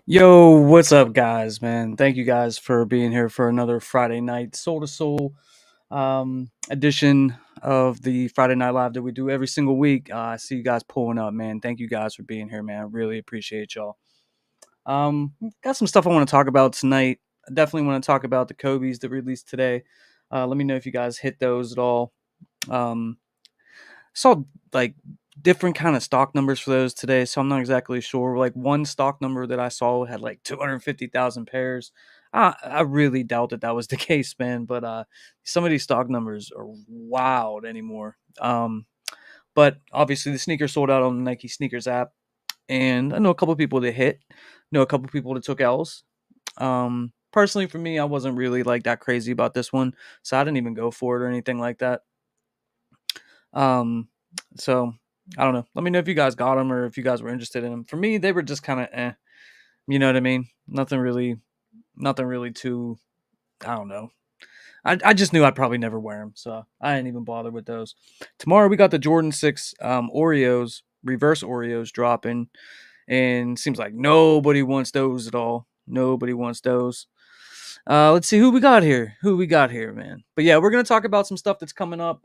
Yo, what's up, guys, man? Thank you guys for being here for another Friday night Soul to Soul edition of the Friday Night Live that we do every single week. I see you guys pulling up, man. Thank you guys for being here, man. I really appreciate y'all. Got some stuff I want to talk about tonight. I definitely want to talk about the Kobe's that released today. Let me know if you guys hit those at all. Um, saw like different kind of stock numbers for those today, so I'm not exactly sure. Like one stock number that I saw had like 250,000 pairs. I really doubt that was the case, man. But some of these stock numbers are wild anymore. But obviously the sneaker sold out on the Nike sneakers app, and I know a couple people that hit, know a couple people that took L's. Personally, for me, I wasn't really like that crazy about this one, so I didn't even go for it or anything like that. Um, so I don't know. Let me know if you guys got them or if you guys were interested in them. For me, they were just kind of you know what I mean? Nothing really too. I don't know. I just knew I'd probably never wear them, so I didn't even bother with those. Tomorrow we got the Jordan 6 Oreos, reverse Oreos dropping, and seems like nobody wants those at all. Nobody wants those. Let's see who we got here. Who we got here, man. But yeah, we're gonna talk about some stuff that's coming up.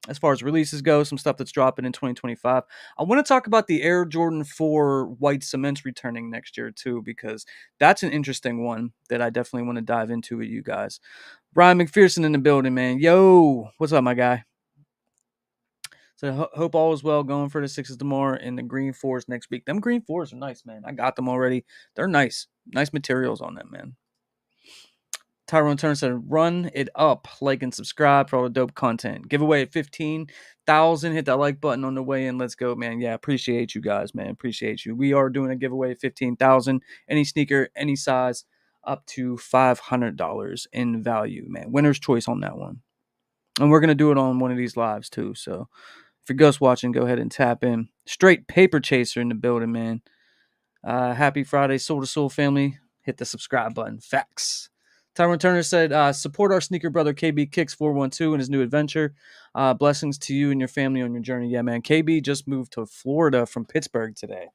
As far as releases go, some stuff that's dropping in 2025. I want to talk about the Air Jordan 4 white cements returning next year too, because that's an interesting one that I definitely want to dive into with you guys. Brian McPherson in the building, man. Yo, what's up, my guy? So hope all is well going for the Sixes tomorrow and the Green Fours next week. Them Green Fours are nice, man. I got them already. They're nice. Nice materials on them, man. Tyrone Turner said, "Run it up, like and subscribe for all the dope content. Giveaway at 15,000. Hit that like button on the way in. Let's go, man. Yeah, appreciate you guys, man. Appreciate you. We are doing a giveaway at 15,000. Any sneaker, any size, up to $500 in value, man. Winner's choice on that one. And we're gonna do it on one of these lives too. So if you're ghost watching, go ahead and tap in. Straight paper chaser in the building, man. Happy Friday, Soul to Soul family. Hit the subscribe button. Facts." Tyrone Turner said, support our sneaker brother KB Kicks 412 in his new adventure. Blessings to you and your family on your journey. Yeah, man. KB just moved to Florida from Pittsburgh today.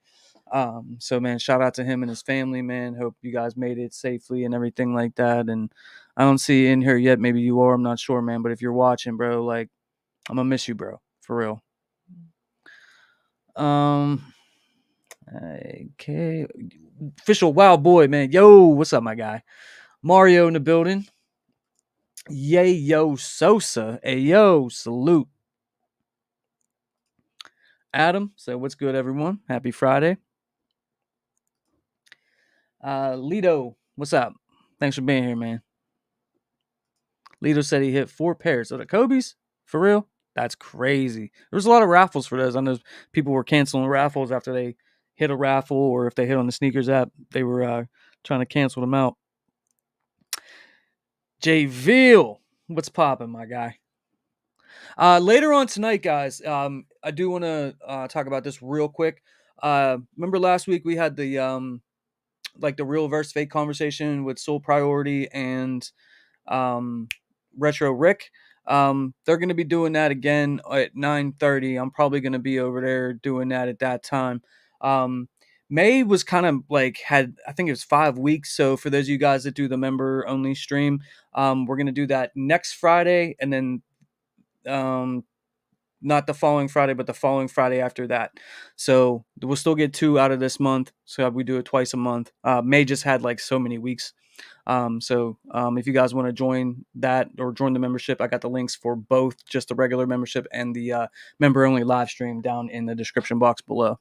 So, man, shout out to him and his family, man. Hope you guys made it safely and everything like that. And I don't see you in here yet. Maybe you are. I'm not sure, man. But if you're watching, bro, like, I'm going to miss you, bro. For real. Okay. Official Wild Boy, man. Yo, what's up, my guy? Mario in the building. Yay, yo, Sosa. Hey, yo, salute. Adam, so what's good, everyone? Happy Friday. Lido, what's up? Thanks for being here, man. Lido said he hit 4 pairs. So the Kobe's? For real? That's crazy. There was a lot of raffles for those. I know people were canceling raffles after they hit a raffle, or if they hit on the sneakers app, they were trying to cancel them out. Jay Veal, what's popping, my guy? Later on tonight, guys, I do want to talk about this real quick. Remember last week we had the like the real versus fake conversation with Soul Priority and um, Retro Rick. They're going to be doing that again at 9:30. I'm probably going to be over there doing that at that time. Um, May was kind of like had I think it was 5 weeks. So for those of you guys that do the member only stream, we're going to do that next Friday, and then um, not the following Friday, but the following Friday after that. So we'll still get 2 out of this month. So we do it twice a month. May just had like so many weeks. If you guys want to join that or join the membership, I got the links for both, just the regular membership and the member only live stream down in the description box below.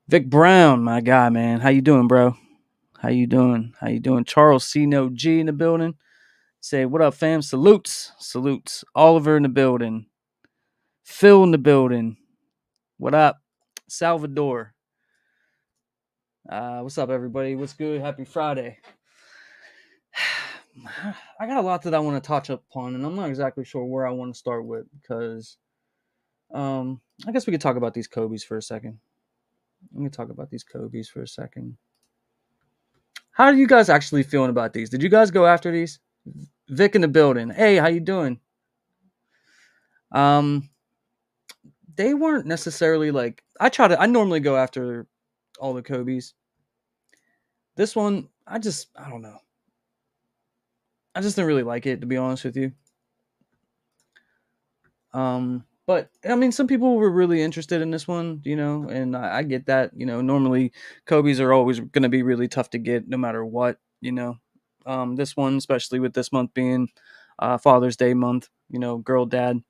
Vic Brown, my guy, man. How you doing, bro? How you doing? How you doing? Charles C. No G in the building. Say, what up, fam? Salutes. Salutes. Oliver in the building. Phil in the building. What up? Salvador. What's up, everybody? What's good? Happy Friday. I got a lot that I want to touch upon, and I'm not exactly sure where I want to start with because I guess we could talk about these Kobe's for a second. Let me talk about these Kobe's for a second. How are you guys actually feeling about these? Did you guys go after these? Vic in the building. Hey, how you doing? Um, they weren't necessarily like I normally go after all the Kobe's. This one, I don't know. I just didn't really like it, to be honest with you. But I mean, some people were really interested in this one, and I get that. Normally Kobe's are always going to be really tough to get, no matter what. This one, especially with this month being Father's Day month, girl dad.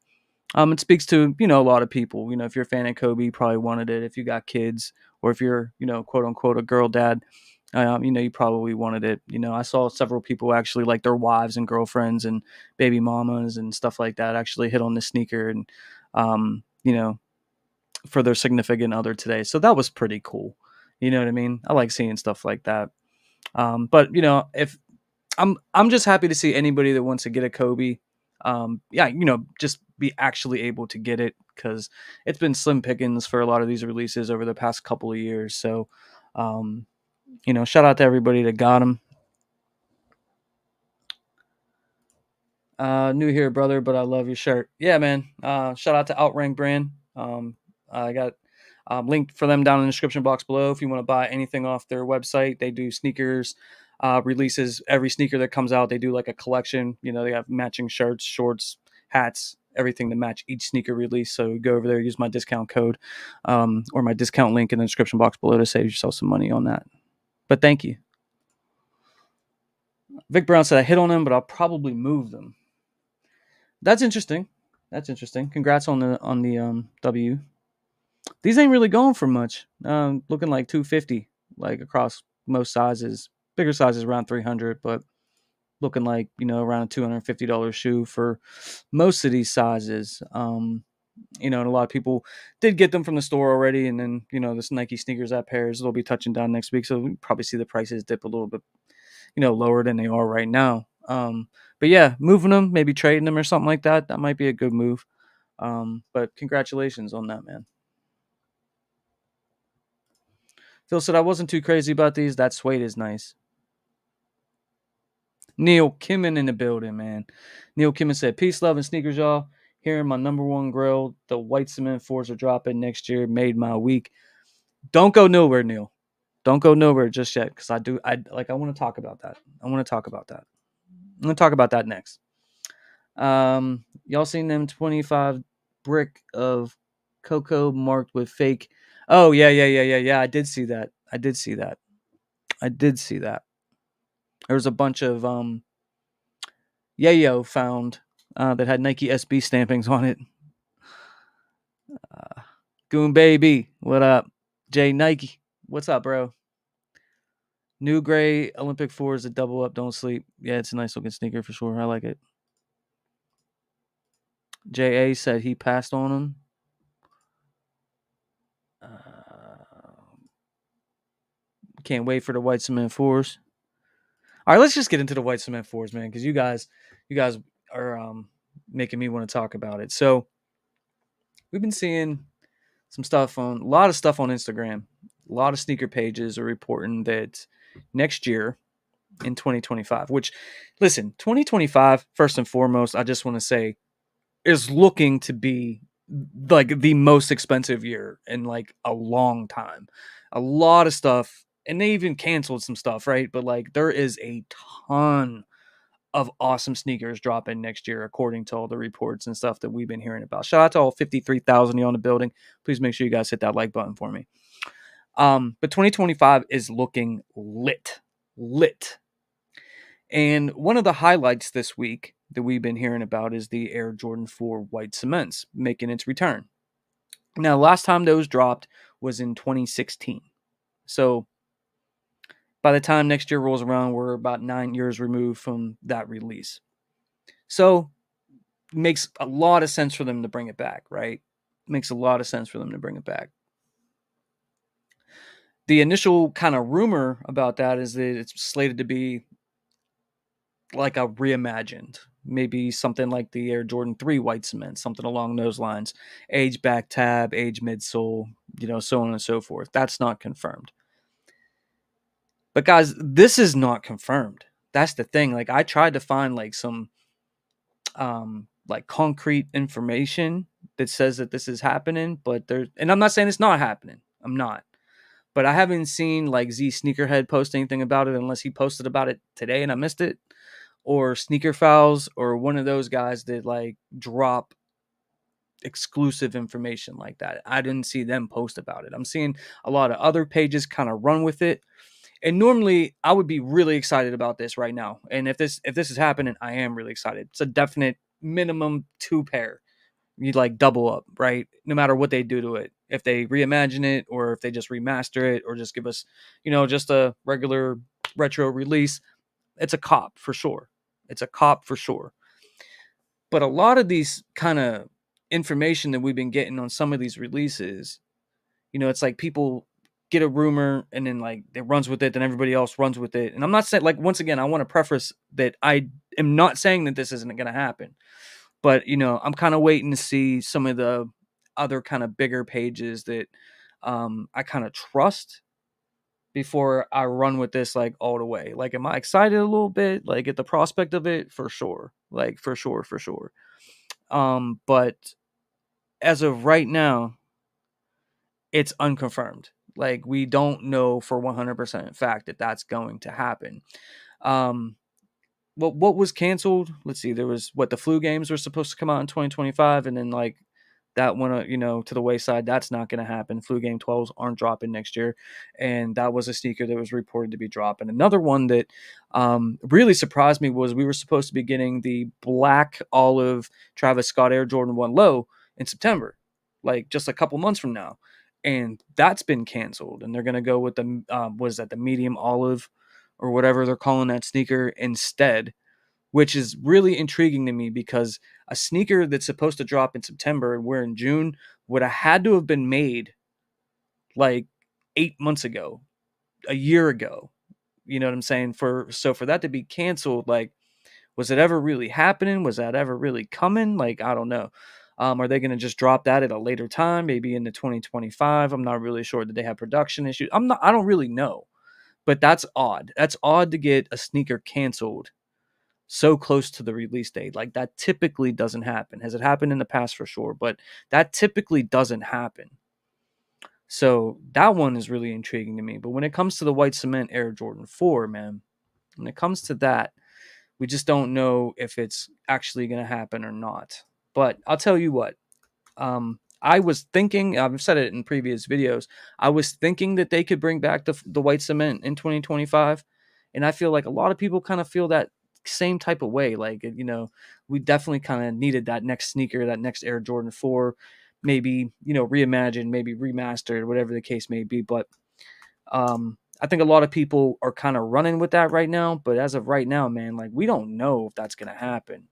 It speaks to a lot of people. If you're a fan of Kobe, you probably wanted it. If you got kids, or if you're quote unquote a girl dad, you probably wanted it. I saw several people actually, like their wives and girlfriends and baby mamas and stuff like that, actually hit on the sneaker and um, you know for their significant other today. So that was pretty cool. You know what I mean? I like seeing stuff like that. But if I'm just happy to see anybody that wants to get a Kobe. Yeah, just be actually able to get it, because it's been slim pickings for a lot of these releases over the past couple of years. So, um, shout out to everybody that got them. New here, brother, but I love your shirt. Yeah, man. Shout out to OUTRANK brand. I got linked for them down in the description box below. If you want to buy anything off their website, they do sneakers releases. Every sneaker that comes out, they do like a collection. They have matching shirts, shorts, hats, everything to match each sneaker release. So go over there, use my discount code or my discount link in the description box below to save yourself some money on that. But thank you. Vic Brown said I hit on them, but I'll probably move them. That's interesting. That's interesting. Congrats on the W. These ain't really going for much. Looking like 250, like across most sizes. Bigger sizes around 300, but looking like around a $250 shoe for most of these sizes. And a lot of people did get them from the store already, and then this Nike sneakers at pairs, they'll be touching down next week, so we probably see the prices dip a little bit lower than they are right now. But yeah, moving them, maybe trading them or something like that. That might be a good move. But congratulations on that, man. Phil said I wasn't too crazy about these. That suede is nice. Neil Kimmin in the building, man. Neil Kimmin said, peace, love, and sneakers, y'all. Hearing my number one grill, the white cement fours are dropping next year, made my week. Don't go nowhere, Neil. Don't go nowhere just yet, because I want to talk about that. I'm going to talk about that next. Y'all seen them 25 brick of cocoa marked with fake? Oh yeah. I did see that. There was a bunch of yayo found that had Nike SB stampings on it. Goon baby, what up? Jay Nike, what's up, bro? New gray Olympic fours that double up, don't sleep. Yeah, it's a nice looking sneaker for sure. I like it. JA said he passed on them. Can't wait for the white cement fours. All right, let's just get into the white cement fours, man, because you guys are making me want to talk about it. So we've been seeing a lot of stuff on Instagram. A lot of sneaker pages are reporting that next year in 2025, which, listen, 2025, first and foremost, I just want to say, is looking to be like the most expensive year in like a long time. A lot of stuff, and they even canceled some stuff, right? But like there is a ton of awesome sneakers dropping next year, according to all the reports and stuff that we've been hearing about. Shout out to all 53,000 you on the building. Please make sure you guys hit that like button for me. But 2025 is looking lit. And one of the highlights this week that we've been hearing about is the Air Jordan 4 white cements making its return. Now, last time those dropped was in 2016. So by the time next year rolls around, we're about 9 years removed from that release. So it makes a lot of sense for them to bring it back, right? Makes a lot of sense for them to bring it back. The initial kind of rumor about that is that it's slated to be like a reimagined, maybe something like the Air Jordan 3 white cement, something along those lines. Age back tab, age midsole, so on and so forth. That's not confirmed. But guys, this is not confirmed. That's the thing. Like I tried to find like some like concrete information that says that this is happening, but and I'm not saying it's not happening. I'm not. but I haven't seen like Z Sneakerhead post anything about it unless he posted about it today and I missed it, or Sneaker Files, or one of those guys that like drop exclusive information like that. I didn't see them post about it. I'm seeing a lot of other pages kind of run with it. And normally I would be really excited about this right now. And if this is happening, I am really excited. It's a definite minimum 2 pair. You'd like double up, right? No matter what they do to it. If they reimagine it or if they just remaster it or just give us, just a regular retro release, it's a cop for sure. It's a cop for sure. But a lot of these kind of information that we've been getting on some of these releases, it's like people get a rumor and then like it runs with it, then everybody else runs with it. And I'm not saying, like, once again, I want to preface that I am not saying that this isn't going to happen, but I'm kind of waiting to see some of the other kind of bigger pages that I kind of trust before I run with this like all the way. Like, am I excited a little bit? Like at the prospect of it, for sure. Like for sure, for sure. But as of right now, it's unconfirmed. Like we don't know for 100% fact that that's going to happen. Um, what was canceled? Let's see. There was the flu games were supposed to come out in 2025, and then like that went to the wayside. That's not going to happen. Flu game 12s aren't dropping next year, and that was a sneaker that was reported to be dropping. Another one that really surprised me was we were supposed to be getting the black olive Travis Scott Air Jordan 1 Low in September, like just a couple months from now, and that's been canceled. And they're going to go with the was that the medium olive or whatever they're calling that sneaker instead, which is really intriguing to me because a sneaker that's supposed to drop in September and we're in June would have had to have been made like 8 months ago, a year ago. You know what I'm saying? For that to be canceled, like, was it ever really happening? Was that ever really coming? Like, I don't know. Are they going to just drop that at a later time, maybe into 2025? I'm not really sure. Did they have production issues? I don't really know. But that's odd. That's odd to get a sneaker canceled so close to the release date. Like that typically doesn't happen. Has it happened in the past? For sure, but that typically doesn't happen. So that one is really intriguing to me. But when it comes to the white cement Air Jordan 4, man, when it comes to that, we just don't know if it's actually going to happen or not. But I'll tell you what, I was thinking, I've said it in previous videos, I was thinking that they could bring back the white cement in 2025. And I feel like a lot of people kind of feel that same type of way. Like, we definitely kind of needed that next sneaker, that next Air Jordan 4, maybe, reimagined, maybe remastered, whatever the case may be. But I think a lot of people are kind of running with that right now. But as of right now, man, like we don't know if that's going to happen.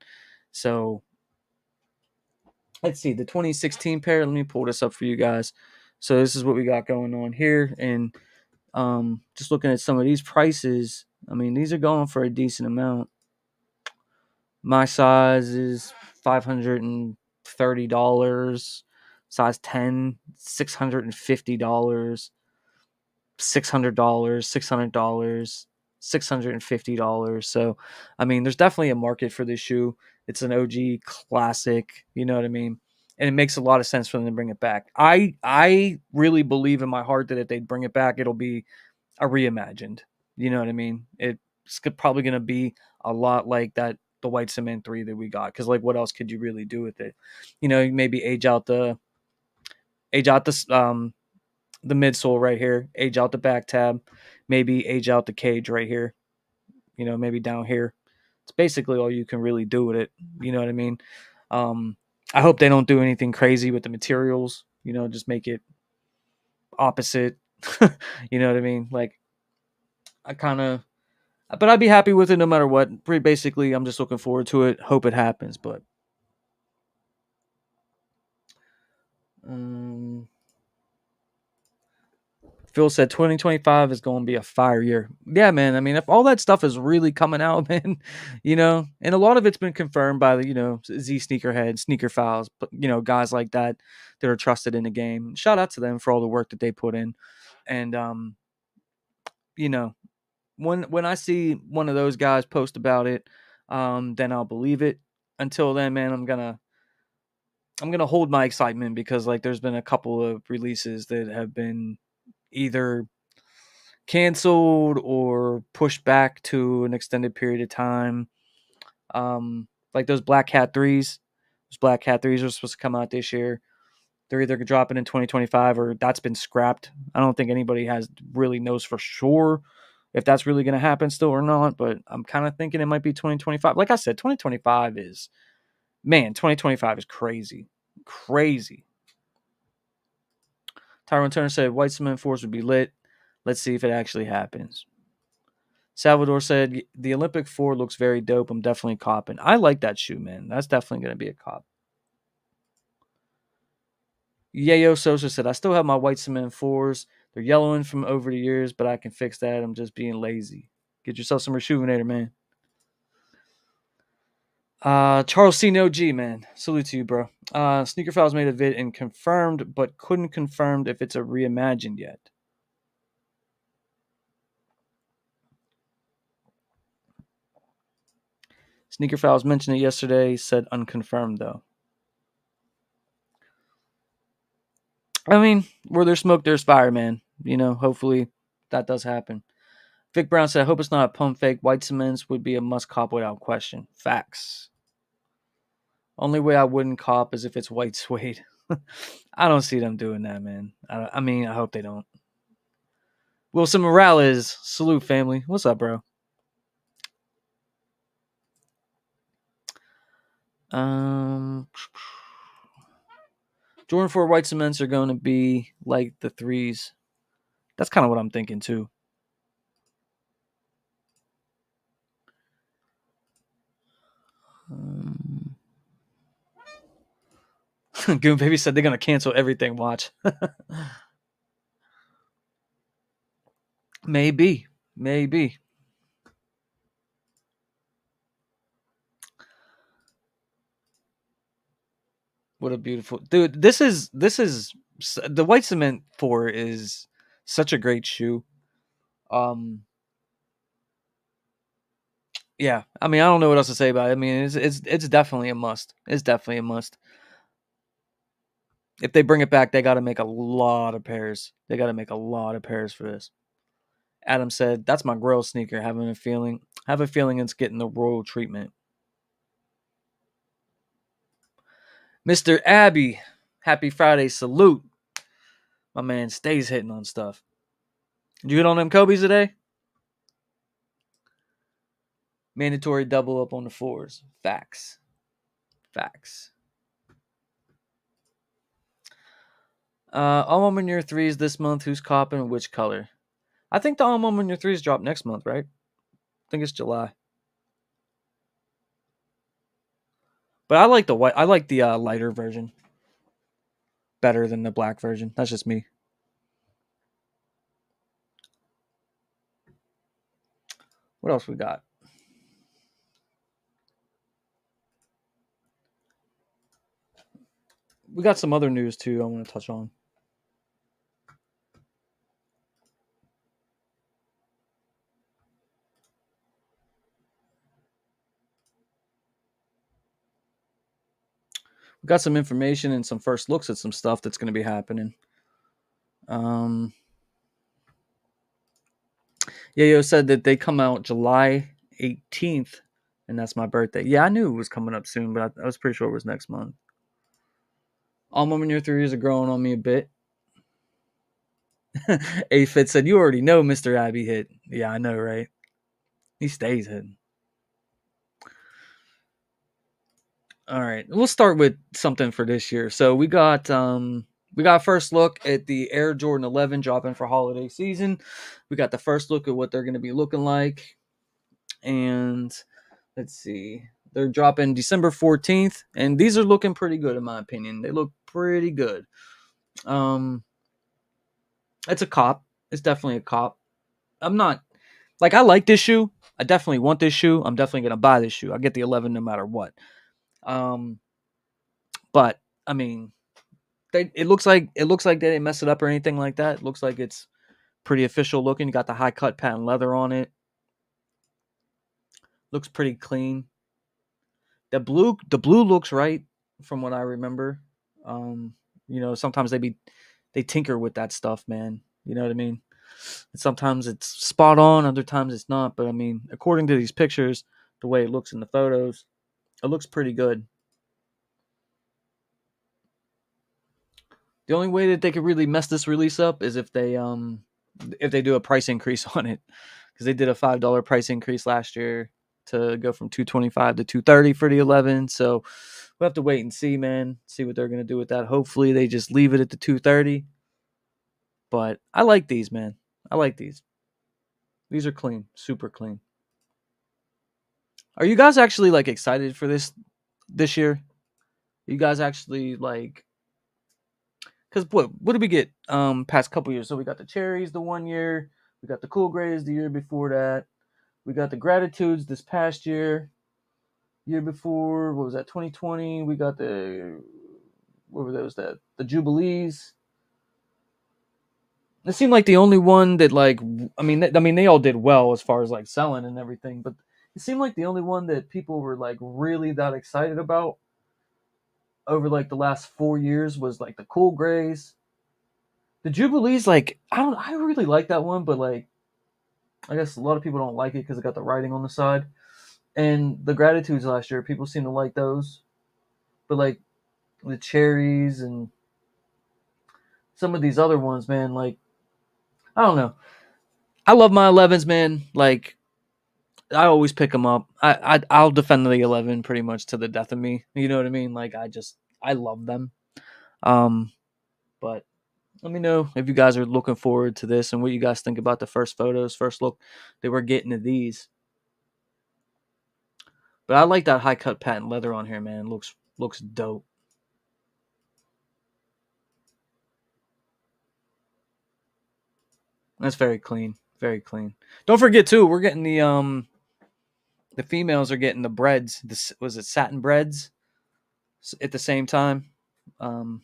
So let's see, the 2016 pair. Let me pull this up for you guys. So this is what we got going on here. And just looking at some of these prices, I mean, these are going for a decent amount. My size is $530. Size 10, $650. $600, $650. So, I mean, there's definitely a market for this shoe. It's an OG classic, you know what I mean? And it makes a lot of sense for them to bring it back. I really believe in my heart that if they bring it back, it'll be a reimagined. You know what I mean? It's probably going to be a lot like the white cement 3 that we got, cuz like what else could you really do with it? Maybe age out the midsole right here, age out the back tab, maybe age out the cage right here, maybe down here. It's basically all you can really do with it. You know what I mean? Um, I hope they don't do anything crazy with the materials, just make it opposite. You know what I mean? Like, I kind of, but I'd be happy with it no matter what. Pretty basically, I'm just looking forward to it. Hope it happens, but um, Phil said 2025 is going to be a fire year. Yeah, man. I mean, if all that stuff is really coming out, man, and a lot of it's been confirmed by the, Z Sneakerhead, Sneaker Files, but, guys like that that are trusted in the game. Shout out to them for all the work that they put in. And, you know, when I see one of those guys post about it, then I'll believe it. Until then, man, I'm gonna hold my excitement because like there's been a couple of releases that have been either canceled or pushed back to an extended period of time. Like those Black Cat 3s. Those Black Cat 3s are supposed to come out this year. They're either dropping in 2025 or that's been scrapped. I don't think anybody has really knows for sure if that's really going to happen still or not, but I'm kind of thinking it might be 2025. Like I said, 2025 is, man, 2025 is crazy. Crazy. Tyrone Turner said White Cement Force would be lit. Let's see if it actually happens. Salvador said the Olympic 4 looks very dope. I'm definitely copping. I like that shoe, man. That's definitely going to be a cop. Yayo Sosa said, I still have my White Cement 4s. They're yellowing from over the years, but I can fix that. I'm just being lazy. Get yourself some Rejuvenator, man. Charles C. No G, man. Salute to you, bro. Sneaker Files made a vid and confirmed, but couldn't confirm if it's a reimagined yet. Sneaker Files mentioned it yesterday, said unconfirmed, though. I mean, where there's smoke, there's fire, man. You know, hopefully that does happen. Vic Brown said, I hope it's not a pump fake. White Cements would be a must cop without question. Facts. Only way I wouldn't cop is if it's white suede. I don't see them doing that, man. I mean, I hope they don't. Wilson Morales, salute family. What's up, bro? Jordan 4 White Cements are going to be like the 3s. That's kind of what I'm thinking, too. Goon Baby said they're going to cancel everything. Watch. Maybe. What a beautiful dude. This is the White Cement 4 is such a great shoe. Yeah, I mean, I don't know what else to say about it. I mean, it's definitely a must. It's definitely a must. If they bring it back, they got to make a lot of pairs. They got to make a lot of pairs for this. Adam said, "That's my girl sneaker. Have a feeling it's getting the royal treatment." Mr. Abby, happy Friday salute. My man stays hitting on stuff. Did you hit on them Kobe's today? Mandatory double up on the 4s. Facts. All in your 3s this month. Who's copping which color? I think the All in your 3s drop next month, right? I think it's July. But I like the white. I like the lighter version better than the black version. That's just me. What else we got? We got some other news too I want to touch on. We got some information and some first looks at some stuff that's going to be happening. Yayo said that they come out July 18th, and that's my birthday. Yeah, I knew it was coming up soon, but I was pretty sure it was next month. All Moment Year 3s are growing on me a bit. A-Fit said, you already know Mr. Abbey hit. Yeah, I know, right? He stays hitting. All right, we'll start with something for this year. So we got first look at the Air Jordan 11 dropping for holiday season. We got the first look at what they're going to be looking like, and let's see, they're dropping December 14th, and these are looking pretty good in my opinion. They look pretty good. It's a cop. It's definitely a cop. I'm not like I like this shoe. I definitely want this shoe. I'm definitely gonna buy this shoe. I get the 11 no matter what. But I mean, it looks like they didn't mess it up or anything like that. It looks like it's pretty official looking. You got the high cut patent leather on it. Looks pretty clean. The blue looks right from what I remember. You know, sometimes they tinker with that stuff, man. You know what I mean? Sometimes it's spot on, other times it's not. But I mean, according to these pictures, the way it looks in the photos, it looks pretty good. The only way that they could really mess this release up is if they do a price increase on it, because they did a $5 price increase last year to go from 225 to 230 for the 11. So we'll have to wait and see, man. See what they're gonna do with that. Hopefully they just leave it at the 230. But I like these, man. I like these. These are clean, super clean. Are you guys actually like excited for this year? You guys actually like, because what did we get past couple years? So we got the cherries the one year, we got the cool grays the year before that, we got the gratitudes this past year. Year before, what was that? 2020. We got the, what were those? That the jubilees. It seemed like the only one that like, I mean they all did well as far as like selling and everything, but it seemed like the only one that people were like really that excited about over like the last 4 years was like the cool grays. The jubilees, like I really like that one, but like I guess a lot of people don't like it because it got the writing on the side. And the gratitudes last year, people seem to like those, but like the cherries and some of these other ones, man, like I don't know. I love my 11s, man. Like I always pick them up. I'll defend the 11 pretty much to the death of me. You know what I mean? Like I love them. Um, but let me know if you guys are looking forward to this and what you guys think about the first photos, first look that we're getting at these. But I like that high cut patent leather on here, man. Looks dope. That's very clean, very clean. Don't forget too, we're getting the females are getting the breads. This was it satin breads at the same time.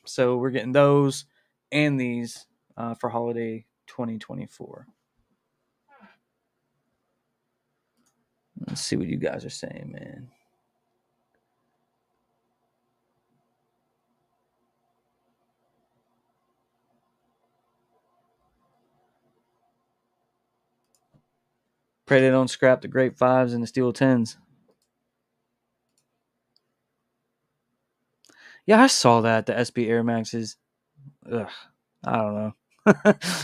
So we're getting those and these for holiday 2024. Let's see what you guys are saying, man. Pray they don't scrap the great fives and the steel tens. Yeah, I saw that. The SB Air Maxes. Ugh, I don't know.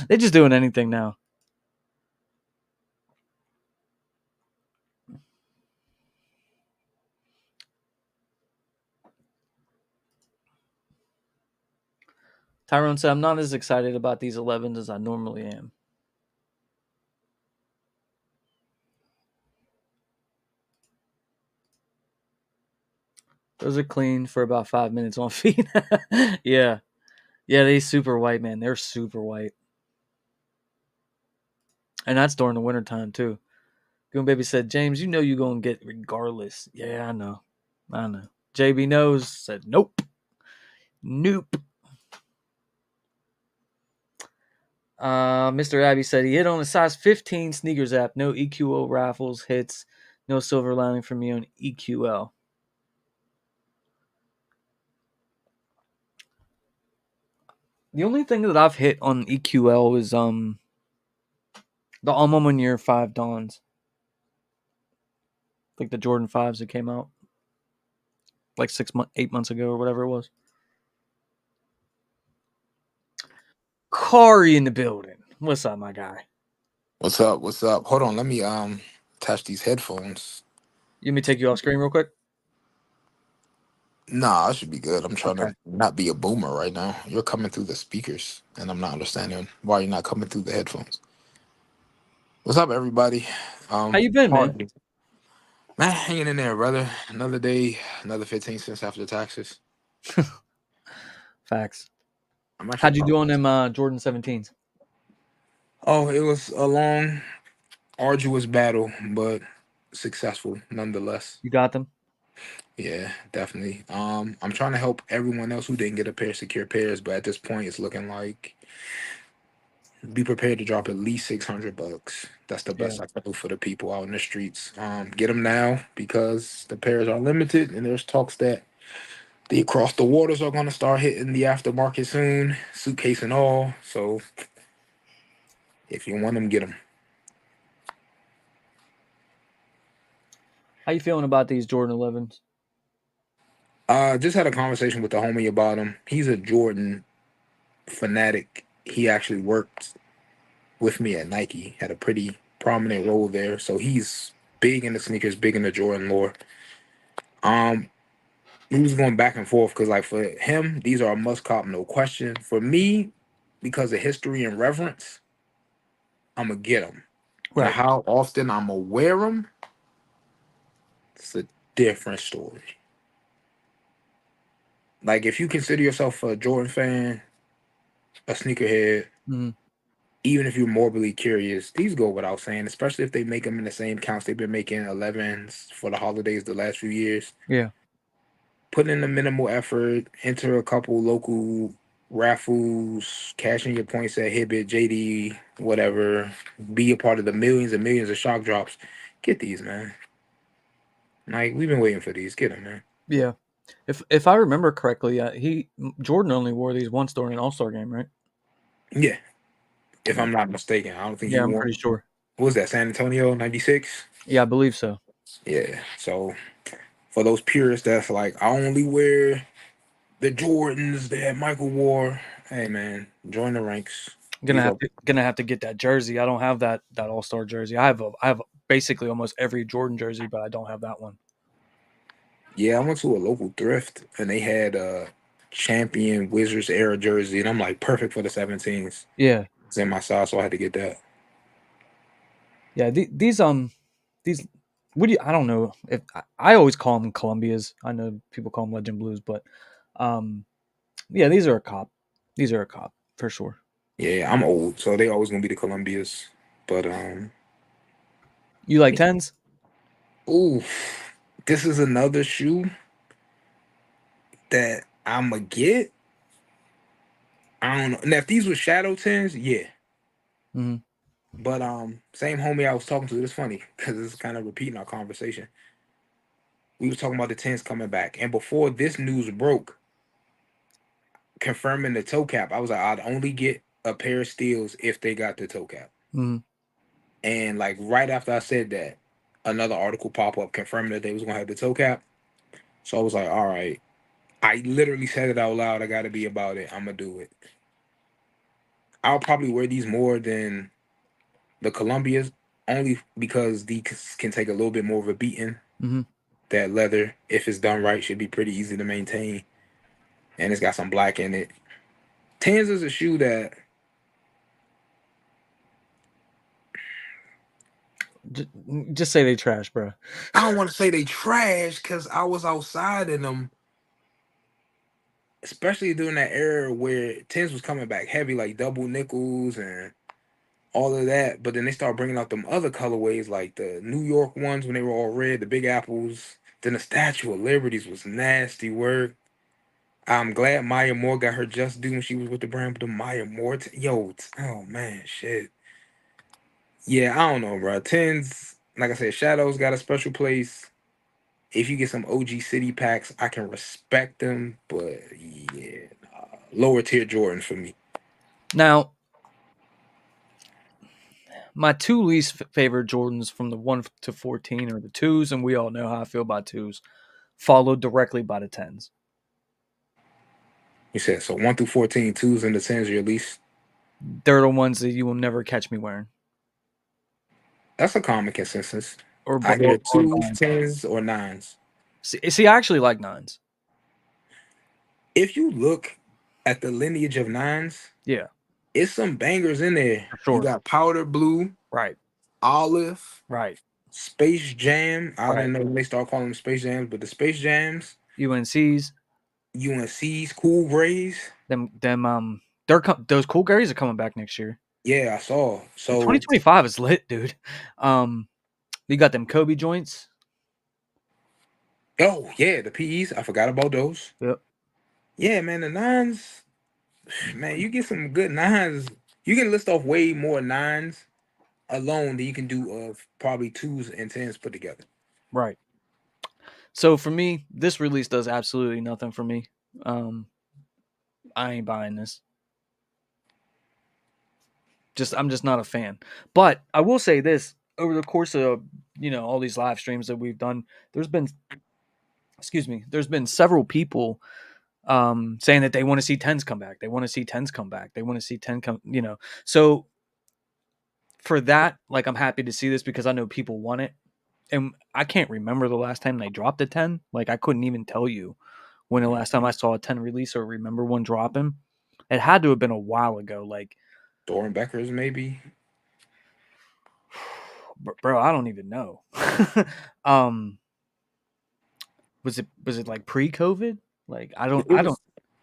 They're just doing anything now. Tyrone said, I'm not as excited about these 11s as I normally am. Those are clean for about 5 minutes on feet. Yeah. Yeah, they super white, man. They're super white. And that's during the wintertime, too. Goon Baby said, James, you know you're going to get regardless. Yeah, I know. I know. JB knows, said, nope. Nope. Mr. Abbey said he hit on a size 15 sneakers app. No EQO raffles, hits, no silver lining for me on EQL. The only thing that I've hit on EQL is the Alma Year 5 Dons. Like the Jordan 5s that came out like 8 months ago or whatever it was. Kari in the building. What's up, my guy? What's up? What's up? Hold on, let me attach these headphones. You want me to take you off screen real quick? Nah, I should be good. I'm trying Okay. to not be a boomer right now. You're coming through the speakers, and I'm not understanding why you're not coming through the headphones. What's up, everybody? How you been, man? Pardon. Man, hanging in there, brother. Another day, another 15 cents after taxes. Facts. I'm actually How'd you proud do of on them myself. Jordan 17s? Oh, it was a long, arduous battle, but successful nonetheless. You got them? Yeah, definitely. I'm trying to help everyone else who didn't get a pair secure pairs, but at this point, it's looking like be prepared to drop at least $600. That's the Yeah. best I can do for the people out in the streets. Get them now because the pairs are limited, and there's talks that the across the waters are going to start hitting the aftermarket soon, suitcase and all. So If you want them, get them. How you feeling about these Jordan 11s? Just had a conversation with the homie about him. He's a Jordan fanatic. He actually worked with me at Nike, had a pretty prominent role there. So he's big into sneakers, big into Jordan lore. Um, we was going back and forth because, like, for him, these are a must cop, no question. For me, because of history and reverence, I'm gonna get them. Now, Right. how often I'm gonna wear them, it's a different story. Like, if you consider yourself a Jordan fan, a sneakerhead, Mhm. even if you're morbidly curious, these go without saying, especially if they make them in the same counts they've been making 11s for the holidays the last few years. Yeah. Put in the minimal effort, enter a couple local raffles, cash in your points at Hibbit, JD, whatever, be a part of the millions and millions of shock drops. Get these, man. Like, we've been waiting for these. Get them, man. Yeah. If I remember correctly, Jordan only wore these once during an All Star game, right? Yeah, if Yeah. I'm not mistaken. I don't think Yeah, he I'm won. pretty sure. What was that, San Antonio, 96? Yeah, I believe so. Yeah, so for those purists that's like, I only wear the Jordans that Michael wore. Hey man, join the ranks. These are Gonna have to get that jersey. I don't have that All Star jersey. I have basically almost every Jordan jersey, but I don't have that one. yeah. I went to a local thrift and they had a champion Wizards era jersey, and I'm like perfect for the 17s. Yeah. It's in my size, so I had to get that. Yeah. These what do you, I don't know if I always call them Columbias. I know people call them Legend Blues, but um yeah, these are a cop. These are a cop for sure. Yeah, I'm old, so they always gonna be the Columbias. But You like tens? ooh, this is another shoe that I'ma get. I don't know. Now if these were Shadow 10s, yeah. Hmm. But same homie I was talking to. It's funny because it's kind of repeating our conversation. We were talking about the 10s coming back, and before this news broke, confirming the toe cap, I was like, I'd only get a pair of steals if they got the toe cap. Hmm. And like right after I said that, another article pop up confirming that they was gonna have the toe cap. So I was like, all right. I literally said it out loud. I got to be about it. I'm gonna do it. I'll probably wear these more than the Columbias, only because these can take a little bit more of a beating. Hmm. That leather, if it's done right, should be pretty easy to maintain, and it's got some black in it. Tens is a shoe that Just, just say they trash, bro. I don't want to say they trash because I was outside in them, especially during that era where tens was coming back heavy, like double nickels and all of that. But then they started bringing out them other colorways, like the New York ones when they were all red, the Big Apples. Then the Statue of Liberties was nasty work. I'm glad Maya Moore got her just due when she was with the brand, but the Maya Moore, oh man, shit. Yeah, I don't know, bro. Tens, like I said, Shadows got a special place. If you get some OG City packs, I can respect them, but yeah, nah, lower tier Jordan for me. Now, my two least favorite Jordans from the 1 to 14 are the twos, and we all know how I feel about twos, followed directly by the tens. You said so 1 through 14, twos and the tens are your least. They're the ones that you will never catch me wearing That's a common consensus. or I hear or twos, buying. tens, or nines. See, I actually like nines. If you look at the lineage of nines, Yeah, it's some bangers in there. for You sure. got powder blue, Right, olive, right, Space Jam. I right. didn't know when they start calling them Space Jams, but the Space Jams, UNC's, UNC's, Cool Grays. those cool Garys are coming back next year. Yeah, I saw. The So, 2025 is lit, dude. Um, you got them Kobe joints. oh yeah, the PEs. I forgot about those. Yep. Yeah, man, the nines. Man, you get some good nines. You can list off way more nines alone than you can do of probably twos and tens put together. Right. So for me, this release does absolutely nothing for me. Um, I ain't buying this. I'm just not a fan. But I will say this: over the course of all these live streams that we've done, there's been there's been several people saying that they want to see tens come back. They want to see tens come back. They want to see ten come. So for that, like I'm happy to see this because I know people want it, and I can't remember the last time they dropped a 10. Like I couldn't even tell you when the last time I saw a 10 release or remember one dropping. It had to have been a while ago. Like, Doran Beckers, maybe. bro, I don't even know. um, was it like pre-COVID? Like, It I don't. was.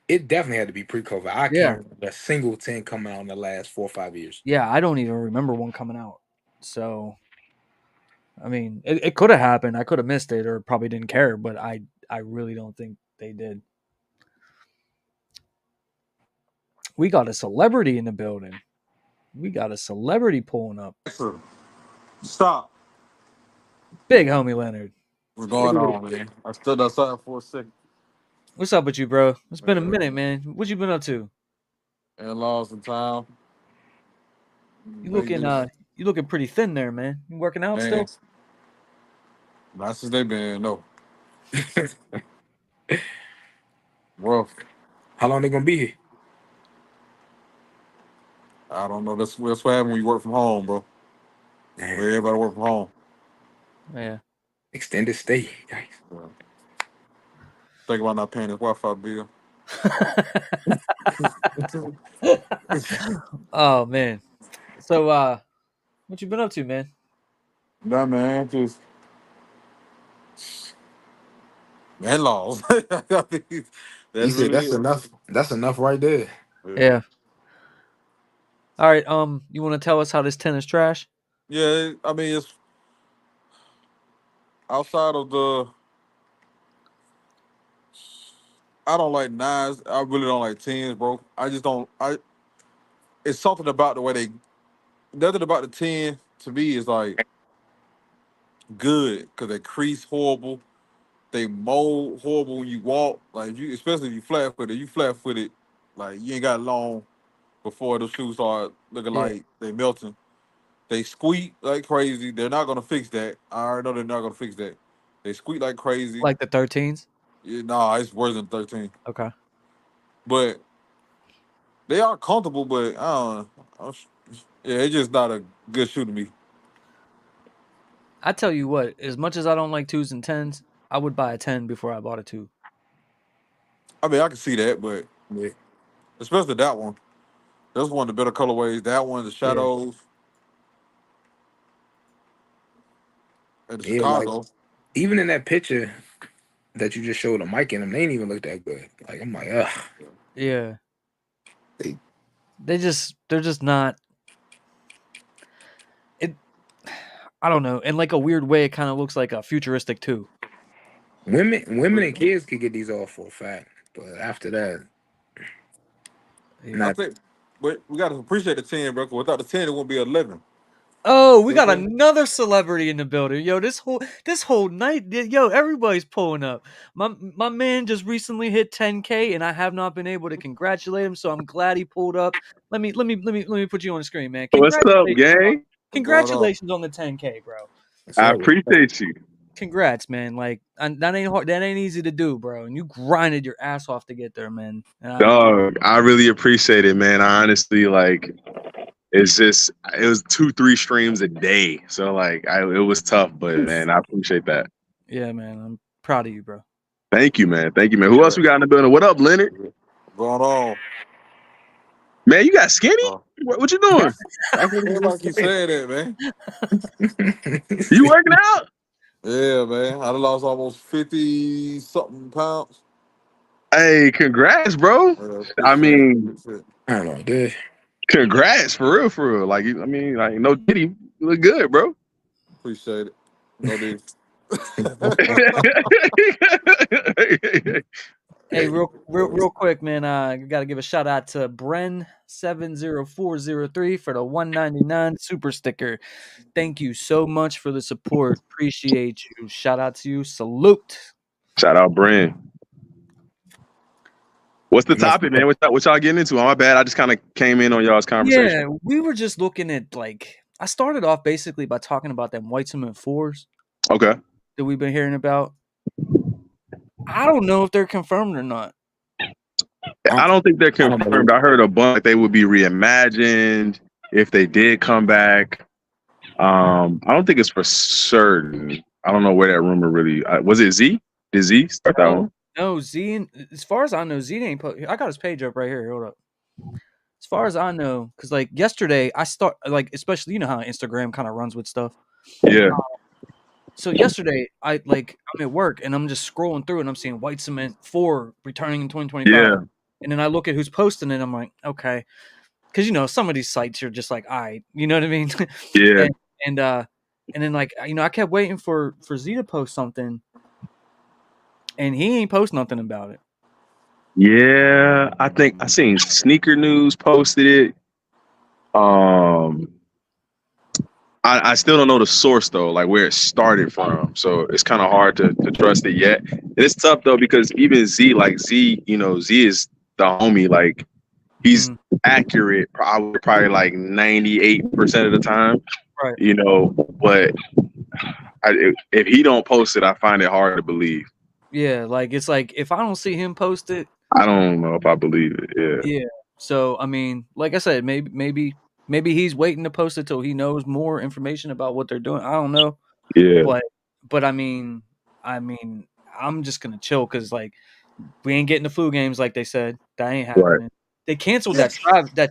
It definitely had to be pre-COVID. I Yeah, can't remember a single 10 coming out in the last 4 or 5 years. yeah, I don't even remember one coming out. So, I mean, it could have happened. I could have missed it or probably didn't care, but I really don't think they did. We got a celebrity in the building. We got a celebrity pulling up. Stop. Big homie Leonard. What's going on, man? I stood outside for a second What's up with you, bro? It's been a and, minute, man. What you been up to? and lost some time. You Made looking this, you looking pretty thin there, man. You working out man. still? Not since they been no rough. How long they gonna be here? I don't know. That's what happens when you work from home, bro. Man, Everybody work from home. Yeah. extended stay. Yikes. Yeah. Think about not paying his Wi-Fi bill. Oh man. So what you been up to, man? Nah, man, just in-laws. He That's said really that's it. enough. That's enough right there. Yeah. Yeah. All right, you want to tell us how this tennis trash? Yeah, I mean, it's outside of the. I don't like nines. I really don't like tens, bro. I just don't. It's something about the way they. Nothing about the 10 to me is like good because they crease horrible. They mold horrible when you walk. Like you, especially if you flat footed. You flat footed, like you ain't got long before those shoes start looking Yeah. like they melting. They squeak like crazy. They're not gonna fix that. I already know they're not gonna fix that. They squeak like crazy. Like the 13s? Yeah, nah, it's worse than 13. Okay. But they are comfortable. But I don't know. Yeah, it's just not a good shoe to me. I tell you what, as much as I don't like 2s and 10s, I would buy a 10 before I bought a 2. I mean, I can see that, but Yeah, especially that one. That's one of the better colorways. That one, the Yeah. shadows, and the yeah. Like Chicago. even in that picture that you just showed a mic in them, they ain't even look that good. Like I'm like, ugh. Yeah. They, They're just not it I don't know. In like a weird way it kind of looks like a futuristic 2. women and kids could get these off for a fact, but after that, Yeah. I not. think, but we got to appreciate the 10, bro. 'Cause without the 10, it won't be 11. Oh, we You know got what I'm saying? another celebrity in the building. Yo, this whole night, yo, everybody's pulling up. My man just recently hit 10K, and I have not been able to congratulate him. So I'm glad he pulled up. Let me put you on the screen, man. What's up, gang? What's going on? Congratulations on the 10K, bro. What's I up? appreciate you, Congrats, man. Like that ain't hard. That ain't easy to do, bro. And you grinded your ass off to get there, man. dog. I really appreciate it, man. I honestly like. It's just it was 2-3 streams a day, so like it was tough, but man, I appreciate that. Yeah, man. I'm proud of you, bro. Thank you, man. Thank you, man. Who else Yeah. we got in the building? What up, Leonard? Going on. Man, you got skinny? Uh, What you doing? That's what he Everybody just keep said. saying that, man. You working out? Yeah, man. I done lost almost 50 something pounds. Hey, congrats, bro. I Appreciate it. mean, Appreciate it. I don't know, dude. congrats for real, for real. Like, I mean, like no kitty, you look good, bro. Appreciate it. No deal. Hey, real quick, man. Got to give a shout out to Bren70403 for the 199 super sticker. Thank you so much for the support. Appreciate you. Shout out to you. Salute. Shout out, Brand. What's the topic, man? What y'all getting into? My bad. I just kind of came in on y'all's conversation. Yeah, we were just looking at like I started off basically by talking about them white cement fours Okay. that we've been hearing about. I don't know if they're confirmed or not. I don't think they're I don't believe confirmed. I heard a bunch they would be reimagined if they did come back. I don't think it's for certain. I don't know where that rumor really was. It Z? Did Z start that one? No, Z. As far as I know, Z ain't. I got his page up right here. Hold up. As far as I know, because like yesterday, I start like especially how Instagram kind of runs with stuff. Yeah. So yesterday, I'm at work and I'm just scrolling through and I'm seeing White Cement 4 returning in 2025. Yeah. And then I look at who's posting it. I'm like, okay, because some of these sites are just like, you know what I mean? Yeah. and then like I kept waiting for Z to post something, and he ain't post nothing about it. Yeah, I think I seen Sneaker News posted it. I still don't know the source though, like where it started from. So it's kind of hard to trust it yet. And it's tough though because even Z, Z is the homie. Like he's accurate, probably like 98% of the time. Right. But if he don't post it, I find it hard to believe. Yeah, like it's like if I don't see him post it, I don't know if I believe it. Yeah. Yeah. So I mean, like I said, maybe he's waiting to post it till he knows more information about what they're doing. I don't know. Yeah. But I mean, I'm just gonna chill because like we ain't getting the flu games like they said. That ain't happening. Right. They canceled that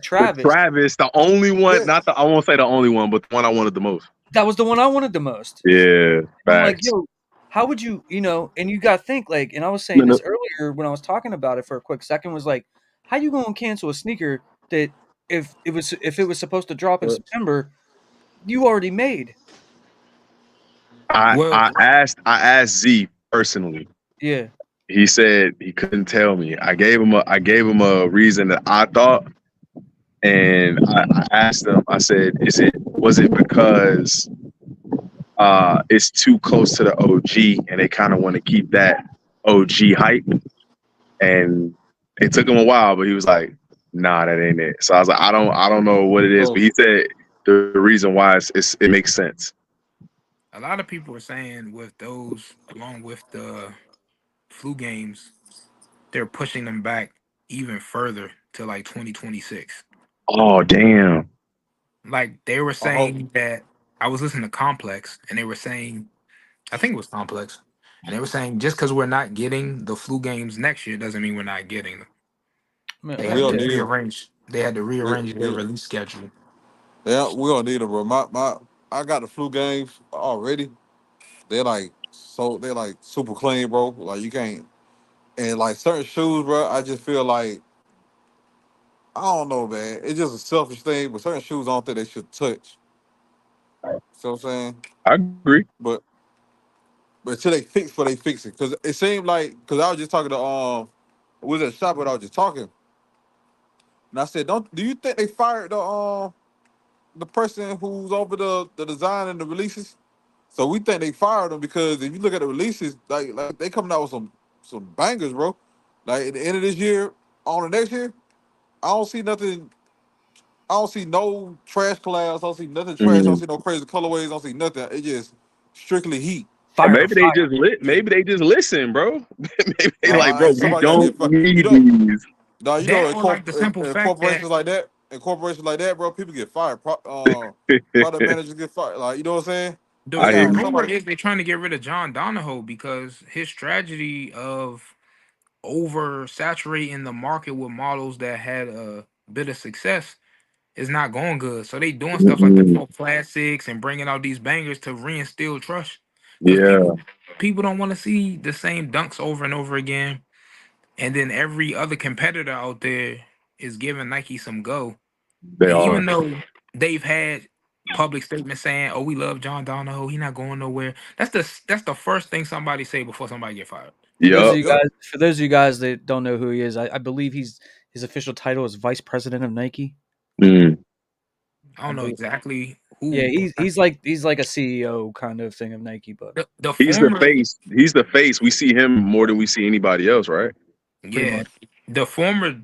Travis. Travis, the only one, I won't say the only one, but the one I wanted the most. That was the one I wanted the most. Yeah. I'm like, yo, how would you, and you got to think like, and I was saying this earlier when I was talking about it for a quick second, was like, how you going to cancel a sneaker that if it was supposed to drop in September, you already made? I asked Z personally. Yeah. He said he couldn't tell me. I gave him a reason that I thought, and I asked him. I said, was it because it's too close to the OG and they kind of want to keep that OG hype? And it took him a while, but he was like, nah, that ain't it. So I was like, I don't know what it is, but he said the reason why it makes sense. A lot of people are saying with those, along with the flu games, they're pushing them back even further to like 2026. Oh, damn. Like they were saying that I was listening to Complex and they were saying, I think it was Complex, and they were saying just because we're not getting the flu games next year doesn't mean we're not getting them. They had to rearrange. They had to rearrange their release schedule. Yeah, we don't need them, bro. I got the flu games already. They're like super clean, bro. Like you can't, and like certain shoes, bro. I just feel like I don't know, man. It's just a selfish thing, but certain shoes I don't think they should touch. See what I'm saying? I agree. But until they fix what they fix it, because it seemed like I was just talking to was at shop, but I was just talking, and I said, do you think they fired the person who's over the design and the releases? So we think they fired them because if you look at the releases, like they coming out with some bangers, bro. Like at the end of this year, on the next year, I don't see nothing. I don't see no trash collabs. I don't see nothing trash. I don't see no crazy colorways. I don't see nothing. It just strictly heat. Maybe they just listen, bro. Maybe they like, bro, we don't need these. No, like the simple fact corporations like that, and corporations like that, bro, people get fired. Product managers get fired. Like, you know what I'm saying? The rumor is they're trying to get rid of John Donahoe because his strategy of oversaturating the market with models that had a bit of success is not going good. So they doing stuff like the Pro Classics and bringing out these bangers to reinstill trust. Yeah. People don't want to see the same dunks over and over again. And then every other competitor out there is giving Nike some go. Even though they've had public statements saying, "Oh, we love John Donahoe. He's not going nowhere." That's the first thing somebody say before somebody get fired. For those of you guys that don't know who he is, I believe his official title is Vice President of Nike. I don't know exactly who. Yeah, he's like a CEO kind of thing of Nike, but he's the face. He's the face. We see him more than we see anybody else, right? Yeah, the former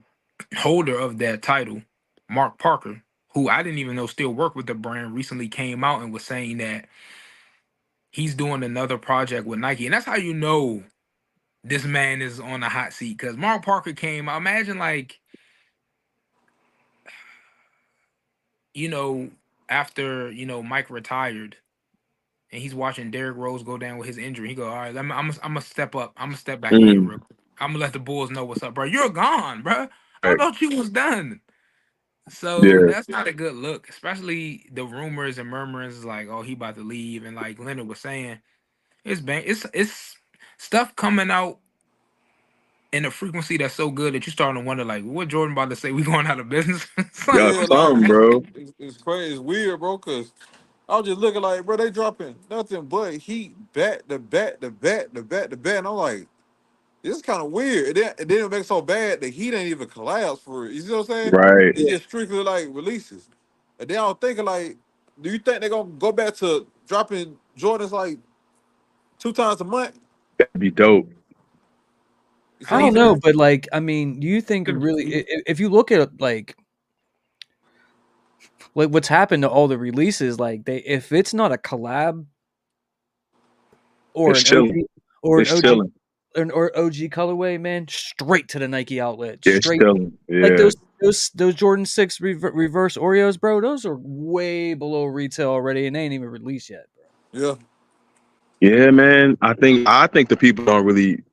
holder of that title, Mark Parker, who I didn't even know still worked with the brand, recently came out and was saying that he's doing another project with Nike, and that's how you know this man is on the hot seat. Because Mark Parker came out. Imagine like, you know, after Mike retired, and he's watching Derrick Rose go down with his injury. He go, all right, I'm gonna step up. I'm gonna step back in Mm, real quick. I'm gonna let the Bulls know what's up, bro. You're gone, bro. I right. thought you was done. So Yeah. that's not a good look, especially the rumors and murmurings is like, oh, he about to leave, and like Leonard was saying, it's stuff coming out in a frequency that's so good that you're starting to wonder, like, what Jordan about to say? We going out of business? It's like, Yeah, Yeah, like some, bro. it's crazy, it's weird, bro. Cause I was just looking like, bro, they dropping nothing but heat, back to back to back to back to back, and I'm like, this is kind of weird. And then it makes so bad that he didn't even collapse for it. You see what I'm saying? Right. It's just strictly like releases. And then I was thinking like, do you think they're gonna go back to dropping Jordans like 2 times a month? That'd be dope. You see I what I'm don't he's know, saying? but like, I mean, do you think really, if you look at like what's happened to all the releases, like if it's not a collab or It's an OG chilling. or an It's OG chilling. or OG colorway, man, straight to the Nike outlet, It's straight. chilling. Like Yeah. those Jordan 6 reverse Oreos, bro. Those are way below retail already, and they ain't even released yet, bro. Yeah. Yeah, man. I think the people don't really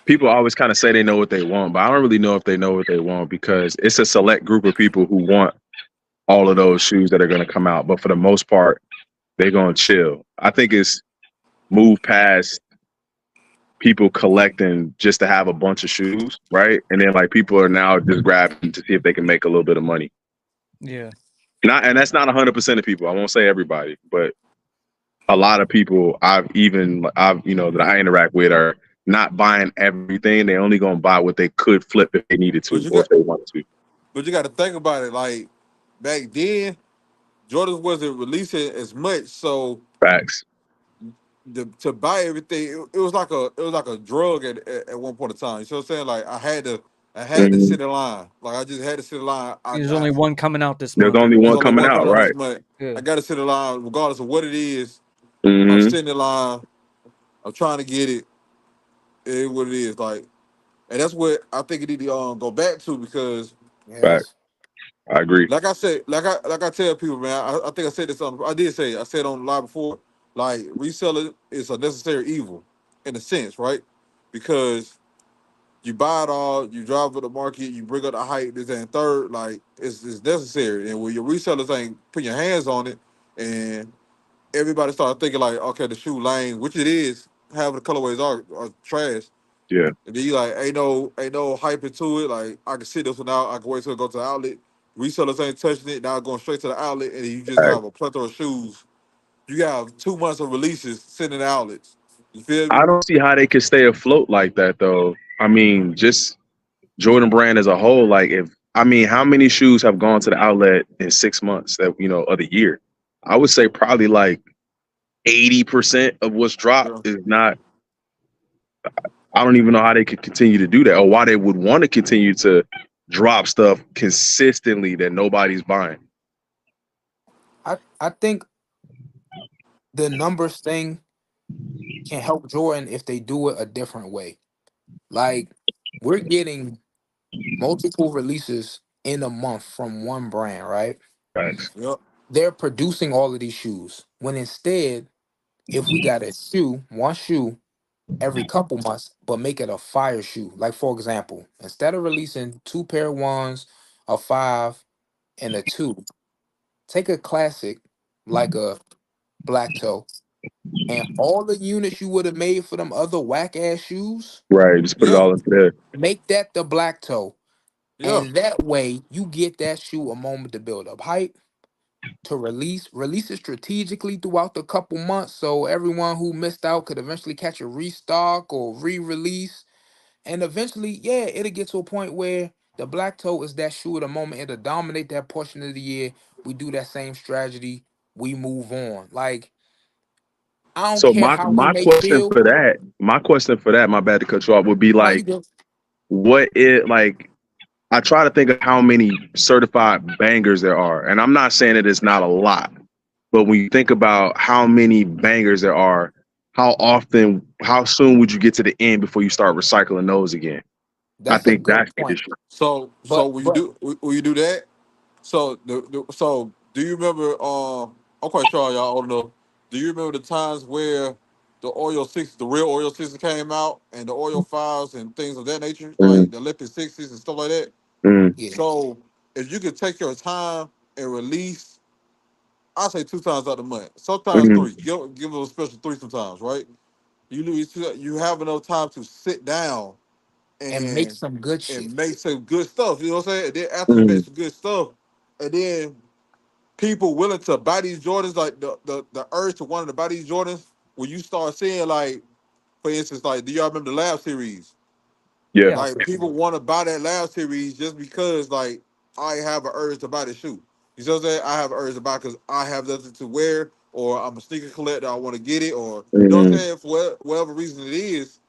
people always kind of say they know what they want, but I don't really know if they know what they want because it's a select group of people who want all of those shoes that are going to come out. But for the most part, they're going to chill. I think it's moved past people collecting just to have a bunch of shoes, right? And then like people are now just grabbing to see if they can make a little bit of money. Yeah, And that's not 100% of people. I won't say everybody, but a lot of people I've that I interact with are not buying everything. They only gonna buy what they could flip if they needed But to you or if got they wanted to. but you gotta think about it. Like back then, Jordans wasn't releasing as much, so Facts. to buy everything, it was like a drug at one point in time. You know what I'm saying? Like I had to Mhm. sit in line. Like I just had to sit in line. there's only one coming out this There's month. only There's one only coming one out, coming out this right? month. Yeah, I got to sit in line regardless of what it is. I'm Hmm. sitting in line. I'm trying to get it. It is what it is. Like, and that's what I think it need to go back to because, Fact. yes. I agree. like I said, like I tell people, man. I think I said this on. I did say it. I said on live before. Like reselling is a necessary evil, in a sense, right? Because you buy it all, you drive to the market, you bring up the height, this and third, like it's necessary. And when your resellers ain't putting your hands on it, and everybody started thinking like, okay, the shoe lane, which it is, half of the colorways are trash. Yeah. And then you like, ain't no hype into it. Like I can sit this one out, I can wait till it go to the outlet. Resellers ain't touching it, now going straight to the outlet, and you just Fact. have a plethora of shoes. You have 2 months of releases sitting in the outlets. You feel me? I don't see how they could stay afloat like that though. I mean, just Jordan Brand as a whole, like if I mean, how many shoes have gone to the outlet in 6 months of the year? I would say probably like 80% of what's dropped Yeah. is not. I don't even know how they could continue to do that or why they would want to continue to drop stuff consistently that nobody's buying. I think the numbers thing can help Jordan if they do it a different way. Like we're getting multiple releases in a month from one brand, right? Facts. Yep. They're producing all of these shoes. When instead, if we got a shoe, one shoe every couple months, but make it a fire shoe. Like for example, instead of releasing two pair of ones, a five, and a two, take a classic like a black toe, and all the units you would have made for them other whack ass shoes, Right. Just put it Yeah. all into there. make that the black toe. Yeah. And that way you get that shoe a moment to build up hype, to release it strategically throughout the couple months so everyone who missed out could eventually catch a restock or re-release. And eventually, yeah, it'll get to a point where the black toe is that shoe of the moment. It'll dominate that portion of the year. We do that same strategy. We move on. Like, I don't So care my how we my may question feel. for that, my question for that, my bad to cut you off, would be No, you like, good. what it like. I try to think of how many certified bangers there are, and I'm not saying that it's not a lot, but when you think about how many bangers there are, how soon would you get to the end before you start recycling those again? I That's a think good that's the point. issue. So But when you but do that, so so do you remember? I'm quite sure y'all old enough. Do you remember the times where the Oreo six, the real Oreo sixes came out, and the Oreo fives and things of that nature, Mm, like the Olympic sixes and stuff like that? mm, yeah, So if you could take your time and release, I say 2 times out the month, sometimes mm, three. Give them a special three sometimes, right? You have enough time to sit down and make and some good shit. make some good stuff. You know what I'm saying? And then after you make mm, some good stuff, and then people willing to buy these Jordans, like the urge to want to buy these Jordans, when you start seeing, like, for instance, like, do y'all remember the Lab series? yeah. Yeah, Like, people want to buy that Lab series just because, like, I have an urge to buy the shoe. You know what I'm saying? I have an urge to buy because I have nothing to wear, or I'm a sneaker collector, I want to get it, or you know what I'm Mm, saying? For whatever reason it is,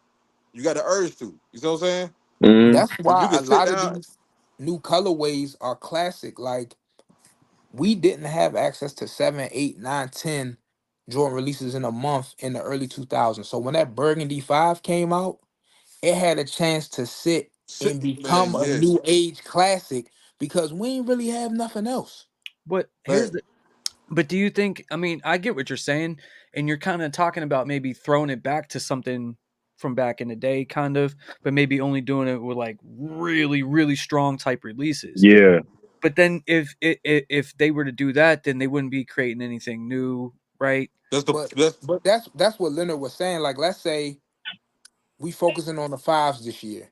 you got the urge to. You know what I'm saying? mm, That's If you why a could sit lot of down, these new colorways are classic. Like we didn't have access to 7, 8, 9, 10 Jordan releases in a month in the early 2000s. So when that Burgundy 5 came out, it had a chance to sit sit, and man, become a yes. new age classic because we ain't really have nothing else. but here's Fact. the but do you think, I mean, I get what you're saying, and you're kind of talking about maybe throwing it back to something from back in the day, kind of, but maybe only doing it with like really, really strong type releases. yeah. But then if they were to do that, then they wouldn't be creating anything new, right? That's the But that's but that's what Leonard was saying. Like let's say we focusing on the fives this year,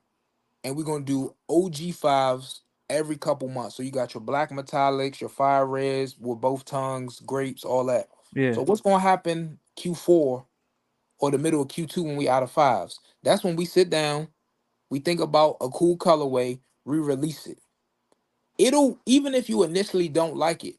and we're gonna do OG fives every couple months. So you got your black metallics, your fire reds with both tongues, grapes, all that. Yeah. So what's gonna happen Q4 or the middle of Q2 when we out of fives? That's when we sit down, we think about a cool colorway, re-release it. It'll even if you initially don't like it,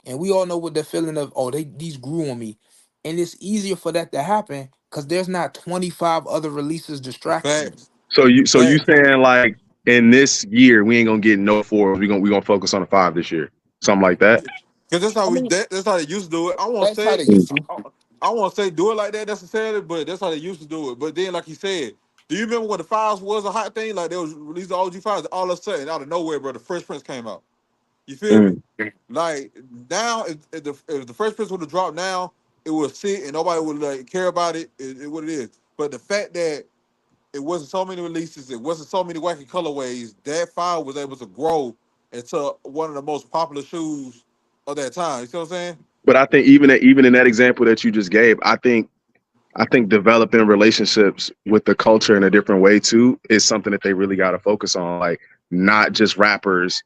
and we all know what the feeling of these grew on me. And it's easier for that to happen because there's not 25 other releases distracting you. facts. So you Facts. saying like in this year we ain't gonna get no fours. We gonna focus on the five this year. Something like that. Because I mean, that's how they used to do it. I won't that's how say they used to. I won't say do it like that necessarily, but that's how they used to do it. But then, like you said, do you remember when the files was a hot thing? Like they was released the OG files, all of a sudden out of nowhere, bro, the Fresh Prince came out. You feel me? Mm. Like now, if the Fresh Prince would have dropped now, it would sit and nobody would like care about it. What it is. But the fact that it wasn't so many releases, it wasn't so many wacky colorways, that file was able to grow into one of the most popular shoes of that time. You see what I'm saying? But I think even in that example that you just gave, I think developing relationships with the culture in a different way too is something that they really got to focus on. Like not just rappers,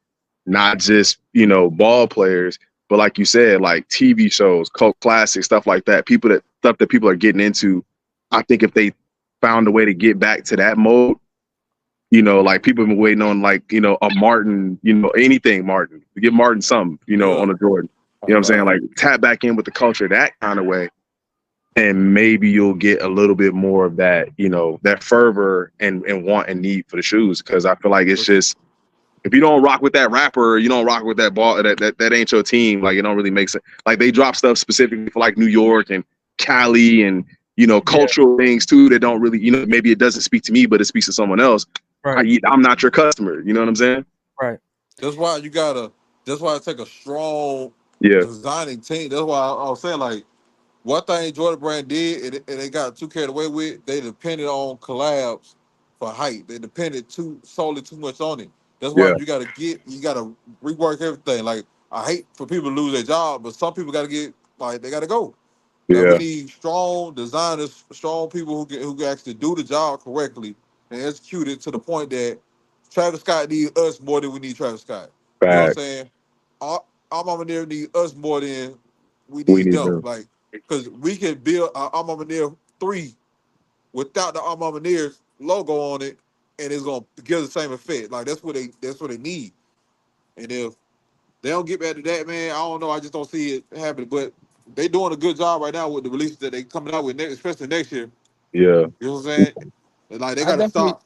not just ball players, but like you said, like TV shows, cult classics, stuff like that. Stuff that people are getting into. I think if they found a way to get back to that mode, like people have been waiting on like a Martin, anything Martin, give Martin something, Yeah. on a Jordan. You know what I'm saying? Right. Like tap back in with the culture that kind of way, and maybe you'll get a little bit more of that, that fervor and want and need for the shoes. Because I feel like it's just if you don't rock with that rapper, you don't rock with that ball, that ain't your team. Like it don't really make sense. Like they drop stuff specifically for like New York and Cali and Yeah. cultural things too that don't really, maybe it doesn't speak to me, but it speaks to someone else. Right. I'm not your customer. You know what I'm saying? Right. That's why you gotta. That's why I take a strong Yeah, designing team. That's why I was saying like one thing Jordan Brand did, and they got too carried away with. They depended on collabs for hype. They depended too much on it. That's why yeah, you gotta rework everything. Like I hate for people to lose their job, but some people gotta get like they gotta go. Like we yeah. need strong designers, strong people who can actually do the job correctly and execute it to the point that Travis Scott needs us more than we need Travis Scott. You know what I'm Facts. saying? Our mama there need us more than we We need need them. them. Like, because we can build our mama near 3 without the our mama near logo on it, and it's gonna give the same effect. Like that's what they need. And if they don't get back to that, man, I don't know. I just don't see it happening. But they doing a good job right now with the releases that they coming out with, especially next year. Yeah. You know what I'm saying? And like they I got to definitely stop.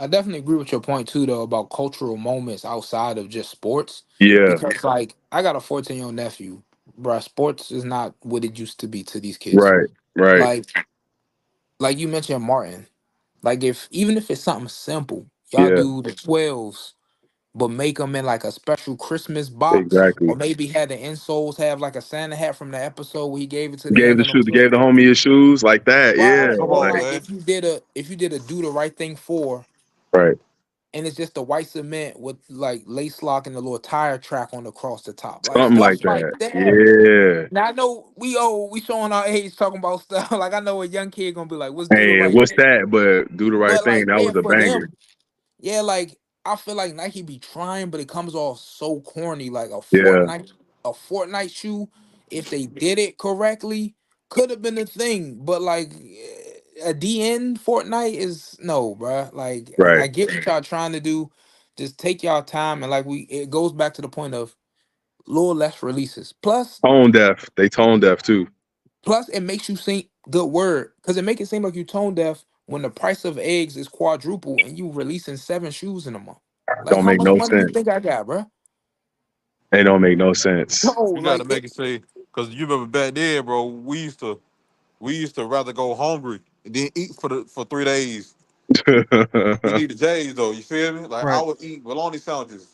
I definitely agree with your point too, though, about cultural moments outside of just sports. Yeah, Because like I got a 14-year-old nephew, bruh. Sports is not what it used to be to these kids. right, right. Like like you mentioned Martin. Like if even if it's something simple, y'all Yeah, do the 12s, but make them in like a special Christmas box, or exactly. maybe have the insoles have like a Santa hat from the episode where he gave it to the Gave young the on them shoe, gave the Christmas. homie his shoes like that. Yeah, Right. Come Or on, like like man. if you did a do the right thing for, right, and it's just the white cement with like lace lock and the little tire track on across the top, like something like stuff like that. that. Yeah. Now I know we showing our age talking about stuff. Like I know a young kid gonna be like, "What's do the And right what's thing?" that? But do the right But thing. like, That yeah, was a for banger. them, yeah, like I feel like Nike be trying, but it comes off so corny. Like Yeah, A Fortnite shoe, if they did it correctly, could have been a thing. But like a DN Fortnite is no, bruh. Like right. I get what y'all trying to do. Just take y'all time and like it goes back to the point of little less releases. Tone deaf. They tone deaf too. Plus it makes you think good word because it make it seem like you tone deaf when the price of eggs is quadruple and you releasing 7 shoes in a month. Like Don't how make much no money you sense. think I got, bruh? They don't make no sense. No, You got to like make it. it say, because you remember back then, bro. We used to rather go hungry and then eat for 3 days. We need the J's though. You feel me? Like I Right. would eat bologna sandwiches.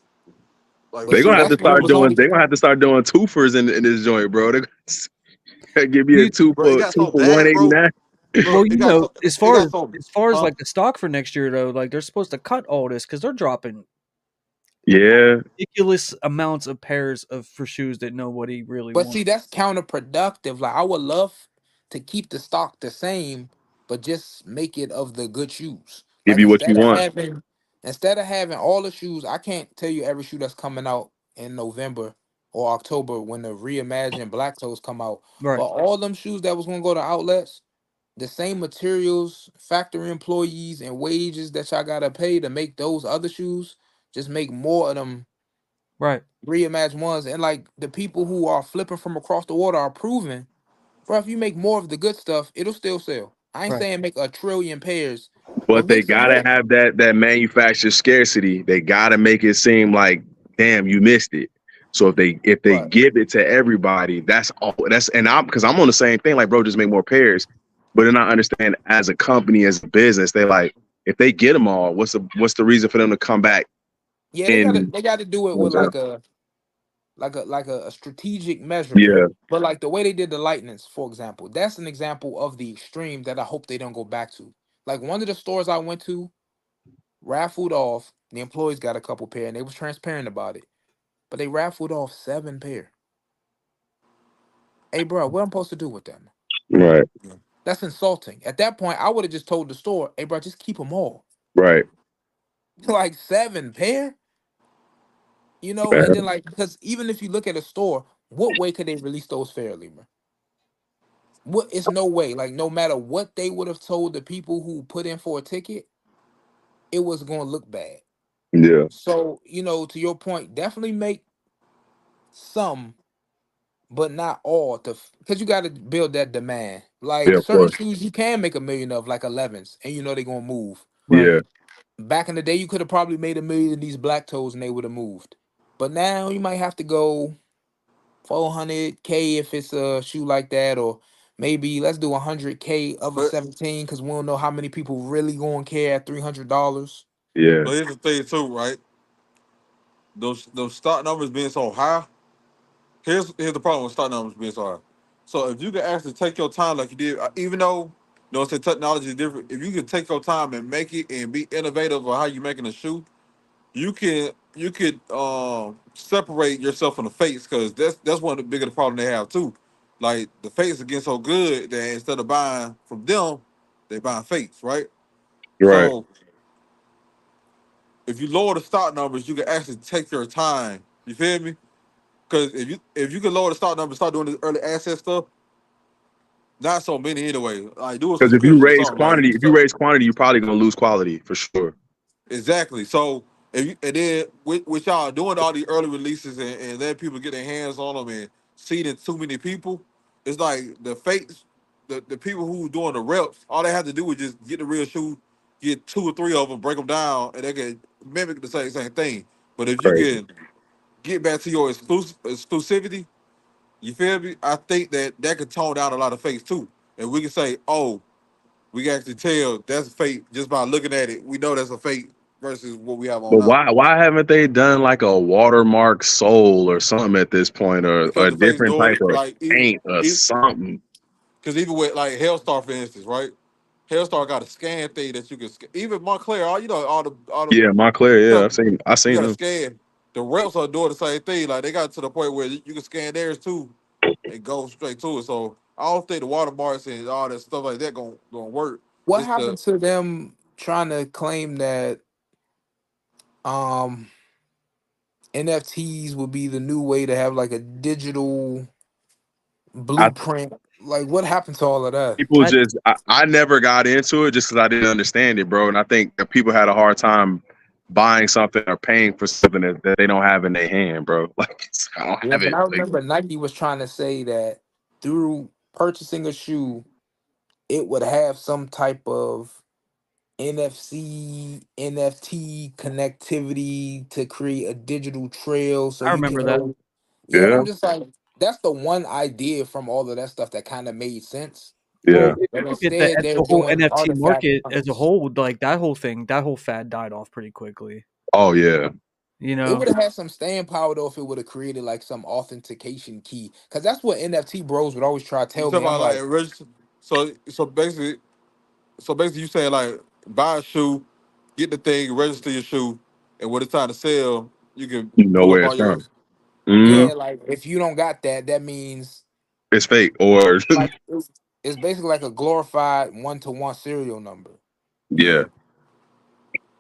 Like But They see, gonna have to that's when it start was doing. only They gonna have to start doing twofers in this joint, bro. They gonna give me a You two bro, it for got so one bad, eighty bro. nine. Look, well, it you got know, so it got so as far as huh? like the stock for next year though, like they're supposed to cut all this because they're dropping Yeah, ridiculous amounts of pairs of for shoes that nobody really But see, wants. that's counterproductive. Like I would love to keep the stock the same, but just make it of the good shoes. give Like you what you want. instead of having all the shoes, I can't tell you every shoe that's coming out in November or October when the reimagined black toes come out. Right. But all them shoes that was gonna go to outlets, the same materials, factory employees, and wages that y'all gotta pay to make those other shoes, just make more of them Right. reimagined ones. And like the people who are flipping from across the water are proving, bro, if you make more of the good stuff, it'll still sell. I ain't Right. saying make a trillion pairs, but But they make some gotta more. have that manufacturer scarcity. They gotta make it seem like, damn, you missed it. So if they Right. give it to everybody, that's all. That's and I'm because I'm on the same thing. Like, bro, just make more pairs. But then I understand as a company, as a business, they like if they get them all, what's the reason for them to come back Yeah, in? they gotta do it with Okay. like a strategic measurement. Yeah, But like the way they did the lightnings, for example, that's an example of the extreme that I hope they don't go back to. Like one of the stores I went to raffled off, the employees got a couple pair and they was transparent about it. But they raffled off 7 pair. Hey bro, what I'm supposed to do with them? right, That's insulting. At that point, I would have just told the store, hey bro, just keep them all. right. Like 7 pair, you know, and then Man. like because even if you look at a store, what way could they release those fairly, bro? What it's no way. Like no matter what they would have told the people who put in for a ticket, it was gonna look bad. Yeah, So, you know, to your point, definitely make some, but not all to because you gotta build that demand. yeah, Like of certain course. shoes you can make a million of, like 11s, and you know they're gonna move. Right. Yeah, Back in the day, you could have probably made a million of these black toes and they would have moved. But now you might have to go 400K if it's a shoe like that, or maybe let's do 100K of a But 17 because we don't know how many people really going to care at $300. yeah, but here's the thing too, right? Those stock numbers being so high. Here's the problem with stock numbers being so high. So if you can actually take your time like you did, even though you know, say technology is different, if you can take your time and make it and be innovative on how you making a shoe, you could separate yourself from the fakes because that's one of the bigger problem they have too. Like the fakes are getting so good that instead of buying from them, they buying fakes, right? right. So if you lower the stock numbers, you can actually take your time. You feel me? Because if you can lower the stock numbers, start doing the early access stuff, not so many anyway. Like do a Because if you subscription or raise something. Like quantity, you if you start raise quantity, you're probably gonna lose quality for sure. exactly. So if you, and then with y'all doing all the early releases and letting people get their hands on them and seeding too many people, it's like the fakes, the people who doing the reps, all they have to do is just get the real shoe get 2 or 3 of them, break them down, and they can mimic the same thing. But if you Crazy. can get back to your exclusivity, you feel me? I think that could tone down a lot of fakes too, and we can say, oh, we can actually tell that's a fake just by looking at it. We know that's a fake versus what we have on But now. why haven't they done like a watermark soul or something at this point, or Because a the fakes different doing type it of like paint or even something? because even with like Hellstar, for instance, right? Hellstar got a scan thing that you can even Montclair, all all the Yeah, Montclair. you Yeah, know I you seen got to them. scan. The reps are doing the same thing. Like they got to the point where you can scan theirs too and go straight to it. So I don't think the watermarks and all that stuff like that gonna work. What It's the happened to them trying to claim that um NFTs would be the new way to have like a digital I blueprint? Like, what happened to all of that? people I just I never got into it just because I didn't understand it, bro. And I think that people had a hard time buying something or paying for something that they don't have in their hand, bro. Like I don't Yeah, have but it. I Like, remember Nike was trying to say that through purchasing a shoe, it would have some type of NFC, NFT connectivity to create a digital trail so I you can remember that. go. Yeah, and yeah, I'm just like, that's the one idea from all of that stuff that kind of made sense. yeah. Well, if But you look at instead, they're the whole doing NFT artifact market as a hunts. whole, like that whole thing, that whole fad died off pretty quickly. Oh yeah, You It know, would have had some staying power though if it would have created like some authentication key, because that's what NFT bros would always try to you tell talk me. I'm about like like, register. So basically you saying like buy a shoe, get the thing, register your shoe, and when it's time to sell, you can you know pull up where it's all your from. Hmm. yeah, like if you don't got that, that means It's fake or like it's basically like a glorified one-to-one serial number. yeah,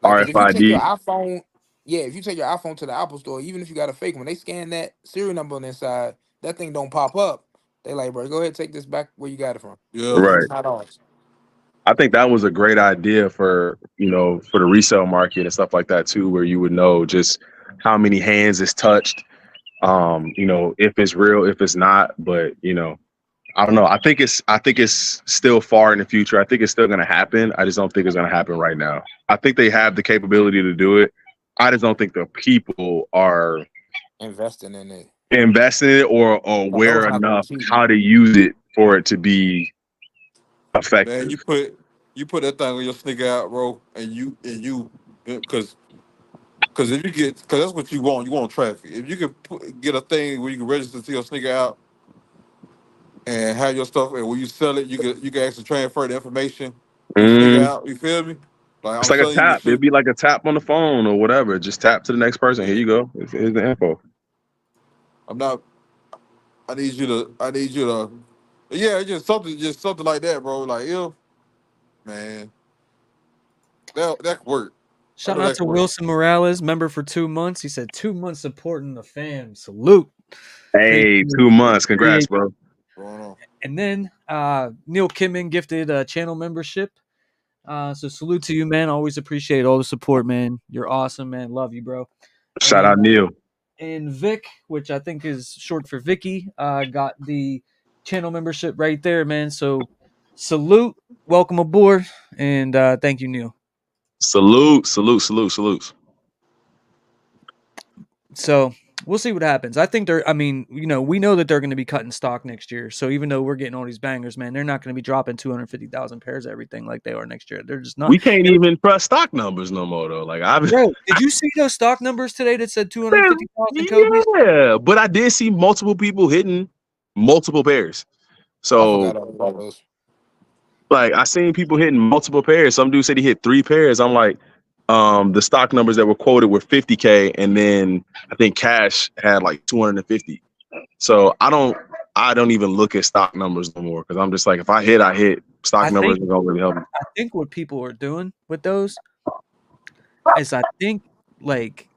Like, cause if you take your RFID. iPhone, yeah, if you take your iPhone to the Apple store, even if you got a fake one, they scan that serial number on the inside, that thing don't pop up. They like, bro, go ahead, take this back where you got it from. yeah. Right. It's not ours. I think that was a great idea for for the resale market and stuff like that too, where you would know just how many hands it's touched, if it's real, if it's not. But I don't know. I think it's still far in the future. I think it's still gonna happen. I just don't think it's gonna happen right now. I think they have the capability to do it. I just don't think the people are Investing in it. investing in it or I know aware it's not gonna be enough cheap. how to use it for it to be Man, effective. you put that thing on your sneaker out, bro, and you because if you get because that's what you want. You want traffic. If you can get a thing where you can register to your sneaker out and have your stuff, and when you sell it, you can actually transfer the information to the sneaker Mm, out. You feel me? Like it's I'm like a selling you the tap. It'd shoe. be like a tap on the phone or whatever. Just tap to the next person. Here Yeah. you go. Here's the info. I'm not. I need you to. I need you to. Yeah, just something like that, bro. Like, man, that could work. I shout know out that to could work. Wilson Morales, member for 2 months. He said 2 months supporting the fam. Salute. Appreciate Hey, 2 months. Congrats, appreciate bro. Going on. And then Neil Kimman gifted a channel membership. So salute to you, man. Always appreciate all the support, man. You're awesome, man. Love you, bro. Shout And out Neil. Vic, which I think is short for Vicky, got the channel membership right there, man. So salute, welcome aboard, and thank you, Neil. Salute, salute, salute, salutes. So we'll see what happens. I think they're. I mean, we know that they're going to be cutting stock next year. So even though we're getting all these bangers, man, they're not going to be dropping 250,000 pairs of everything like they are next year. They're just not. We can't even trust stock numbers no more though. Like I've Bro, did you see those stock numbers today that said 250,000 Kobe's? yeah, but I did see multiple people hitting multiple pairs. I So forgot all about those. like I seen people hitting multiple pairs. Some dude said he hit 3 pairs. I'm like, the stock numbers that were quoted were 50K, and then I think cash had like 250. So I don't even look at stock numbers no more because I'm just like, if I hit, I hit. Stock I numbers think are gonna really help me. I think what people are doing with those is I think like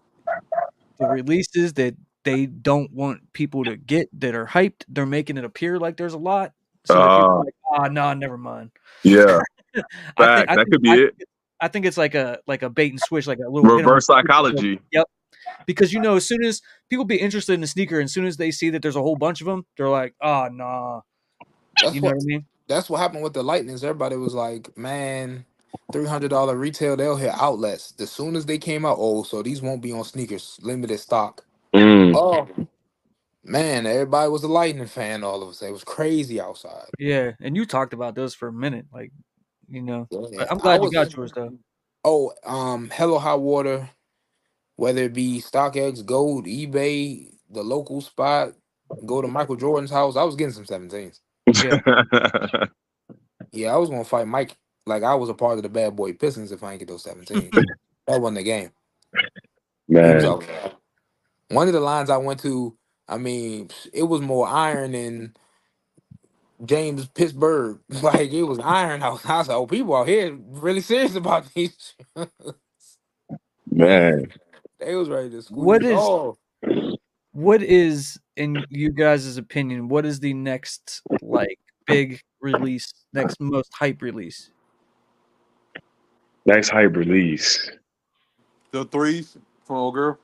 the releases that they don't want people to get that are hyped, they're making it appear like there's a lot so that people Uh, are like, "Ah, nah, never mind." yeah, I think fact. I That think could be I it. think I think it's like a bait and switch, like a little hit 'em with Reverse the switch. psychology. Yep, because as soon as people be interested in the sneaker, and as soon as they see that there's a whole bunch of them, they're like, "Ah, nah." That's You know what what I mean? that's what happened with the Lightnings. Everybody was like, man, $300 retail. They'll hit outlets. As soon as they came out, oh, so these won't be on sneakers, limited stock. Mm, Oh man, everybody was a Lightning fan. All of us, it was crazy outside. Yeah, and you talked about those for a minute, like you know. Yeah, But I'm I glad you was. got yours though. Oh, Hello Hot Water, whether it be StockX, Gold, eBay, the local spot, go to Michael Jordan's house. I was getting some 17s. Yeah, Yeah, I was gonna fight Mike like I was a part of the Bad Boy Pistons if I ain't get those 17s. That wasn't the game. He was man, out. One of the lines I went to, I mean, it was more iron than James Pittsburgh. Like it was iron house. I was like, oh, people out here really serious about these. man. They was ready to what squeeze is all. what is in you guys' opinion? What is the next like big release? Next most hype release? Next hype release. The threes from old girl.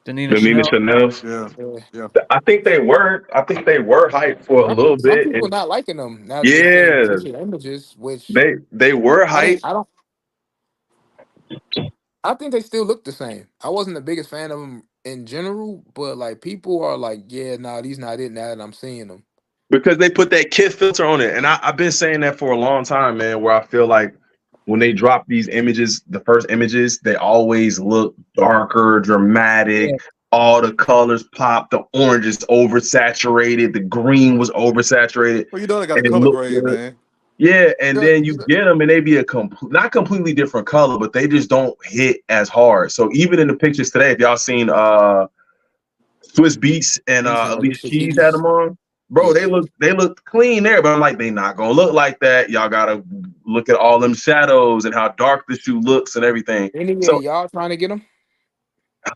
The Nina The Nina Chanel. Chanel's. Yeah, Yeah. yeah. I think they were. I think they were hyped for a little Some bit, people and not liking them now that they seeing yeah, picture images, which they were I hyped didn't. I don't. I think they still look the same. I wasn't the biggest fan of them in general, but like people are like, yeah, nah, these not it now that I'm seeing them. because they put that kid filter on it, and I've been saying that for a long time, man. Where I feel like when they drop these images, the first images, they always look darker, Yeah, dramatic. All the colors pop. The orange is oversaturated. The green was oversaturated, Well, you know they got a and it color looked grade, good. man. Yeah, and Yeah, then you get them, and they be a not completely different color, but they just don't hit as hard. So even in the pictures today, if y'all seen Swiss Beats and These and Alicia Alicia Keys had Keys. them on, bro, Yeah. they look clean there, but I'm like, they not gonna look like that. Y'all gotta look at all them shadows and how dark the shoe looks and everything. Anyway, So y'all trying to get them?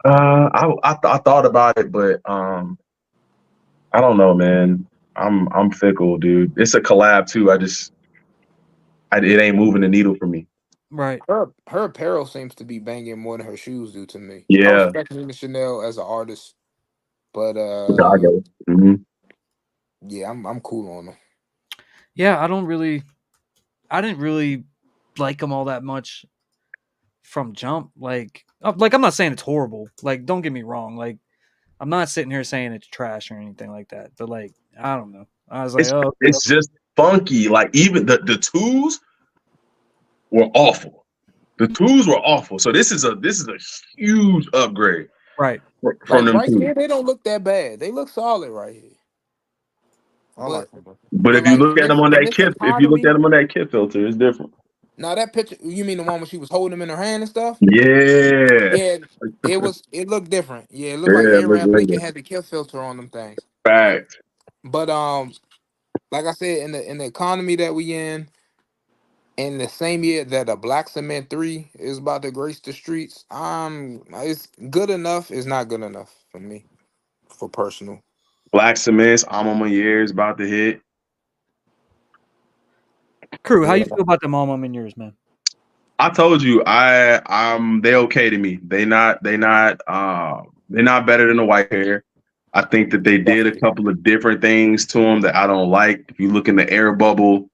I thought about it, but I don't know, man. I'm fickle, dude. It's a collab too. It ain't moving the needle for me. right. Her apparel seems to be banging more than her shoes do to me. I Yeah, respect Nina Chanel as an artist, but I get it. Mhm. yeah, I'm cool on them. Yeah, I didn't really like them all that much from jump. Like I'm not saying it's horrible. Like, don't get me wrong. Like, I'm not sitting here saying it's trash or anything like that. But like, I don't know. I was like, It's oh, okay. it's just funky. Like even the twos were awful. The twos were awful. So this is a huge upgrade Right. from Like them right twos. here, they don't look that bad. They look solid right here. I But like them. Bro. But but if you like look at them on in that this kit, if you look at economy, them on that kit filter, it's different. now that picture, you mean the one when she was holding them in her hand and stuff? Yeah, Yeah, it looked different. Yeah, it looked like yeah, it looks Abraham way Lincoln different. had the kill filter on them things. Fact. But like I said, in the economy that we in the same year that a Black Cement 3 is about to grace the streets, it's good enough. It's not good enough for me, for personal. Black Cements, I'm on my years about to hit. Crew, how you Yeah, feel about them all in yours, man? I told you, they okay to me. They're not better than the white hair. I think that they did a definitely. couple of different things to them that I don't like. If you look in the air bubble,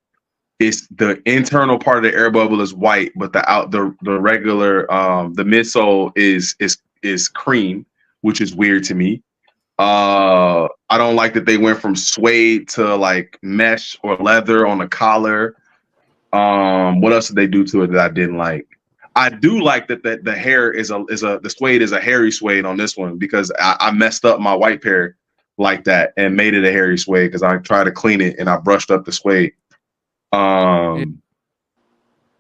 it's the internal part of the air bubble is white, but the regular the midsole is cream, which is weird to me. I don't like that they went from suede to like mesh or leather on the collar. What else did they do to it that I didn't like? I do like that the hair is a the suede is a hairy suede on this one because I messed up my white pair like that and made it a hairy suede because I tried to clean it and I brushed up the suede. Yeah. Um,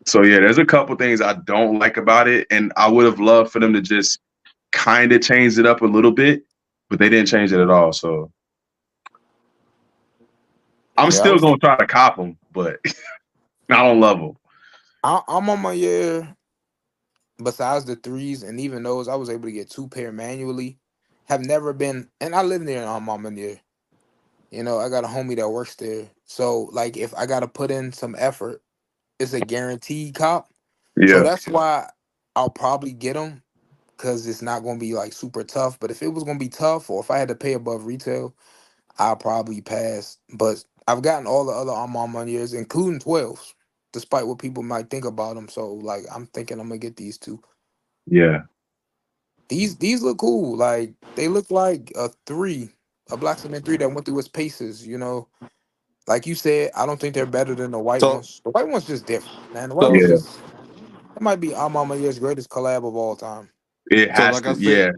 so yeah, there's a couple things I don't like about it, and I would have loved for them to just kind of change it up a little bit, but they didn't change it at all. So I'm Yeah, still gonna try to cop them, but I don't love them. I'm on my year. Besides the threes and even those, I was able to get two pair manually. Have never been, and I live near Mama near. You know, I got a homie that works there. So like, if I got to put in some effort, it's a guaranteed cop. So Yeah, that's why I'll probably get them because it's not going to be like super tough. But if it was going to be tough, or if I had to pay above retail, I'll probably pass. But I've gotten all the other Armand Meuniers, including 12s. despite what people might think about them. So like, I'm thinking I'm gonna get these two. Yeah, These look cool. Like they look like a black cement three that went through its paces. Like you said, I don't think they're better than the white So ones. The white one's just different, man. The white so one's yeah. just it might be Mama Year's greatest collab of all time. It so has to. Yeah,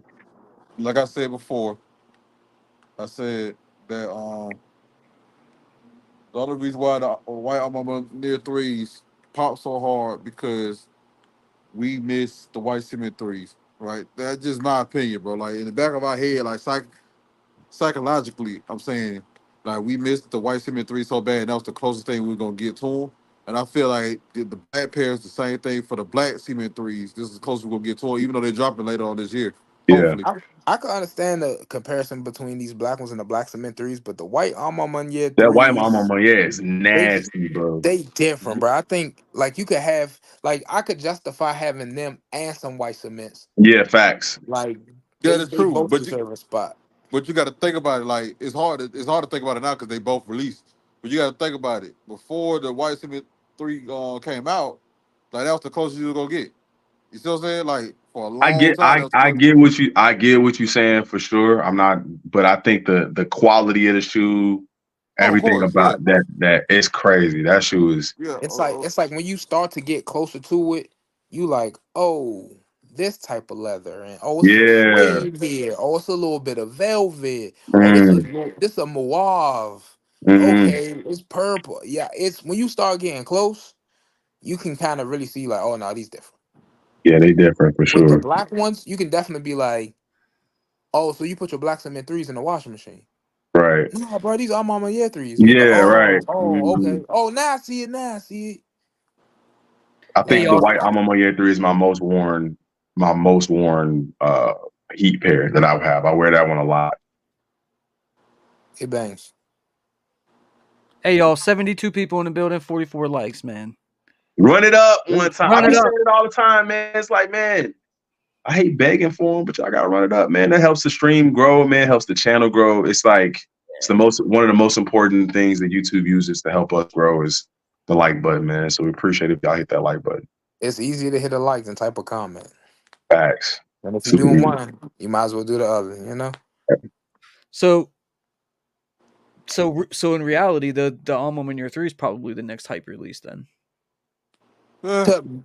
like I said before, I said that the only reason why the white Alma near threes pop so hard because we miss the white cement threes. Right? That's just my opinion, bro. Like in the back of our head, like psychologically, I'm saying like we missed the white cement three so bad. That was the closest thing we were gonna get to them. And I feel like the black pairs the same thing for the black cement threes. This is the closest we're gonna get to them, even though they're dropping later on this year. yeah. Hopefully. I can understand the comparison between these black ones and the black cement threes, but the white Alma Year That white mama, threes, yeah, is they just nasty, bro. they different, bro. I think like you could have like I could justify having them and some white cements. Yeah, facts. Like Yeah, they that's they true. both deserve a spot. But you got to think about it. Like it's hard to think about it now because they both released. But you got to think about it before the White Cement three came out. Like that was the closest you were gonna get. You see what I'm saying? Like for a I long get, time, that was the I closest. get I get what you saying for sure. I'm not, but I think the quality of the shoe, Oh, of everything course, about yeah, that is crazy. That shoe is, yeah. It's like when you start to get closer to it, you like, oh, this type of leather, and oh, it's some yeah. suede here, oh, it's a little bit of velvet, oh, Mm, this is a mauve, mm-hmm. okay, it's purple. Yeah, it's when you start getting close, you can kind of really see like, oh no, these different. Yeah, they different for With the sure. black ones, you can definitely be like, oh, so you put your black cement threes in the washing machine. Right. No, bro, these are Mama Year threes. And you like, Yeah. Right. oh, Mhm. okay. Oh, now I see it. Now I see it. I Hey think the Like, y'all. white Alma Year 3 is my most worn heat pair that I have. I wear that one a lot. it bangs. Hey y'all. 72 people in the building. 44 likes, man. Run it up one time. I Run be it saying up. it all the time, man. It's like, man, I hate begging for them, but y'all gotta run it up, man. That helps the stream grow, man. Helps the channel grow. It's like one of the most important things that YouTube uses to help us grow is the like button, man. So we appreciate if y'all hit that like button. It's easier to hit a like than type a comment. Facts. And if you're Super doing easy. one, you might as well do the other. So so in reality, the Alma Manure 3 is probably the next hype release then. Yeah. To,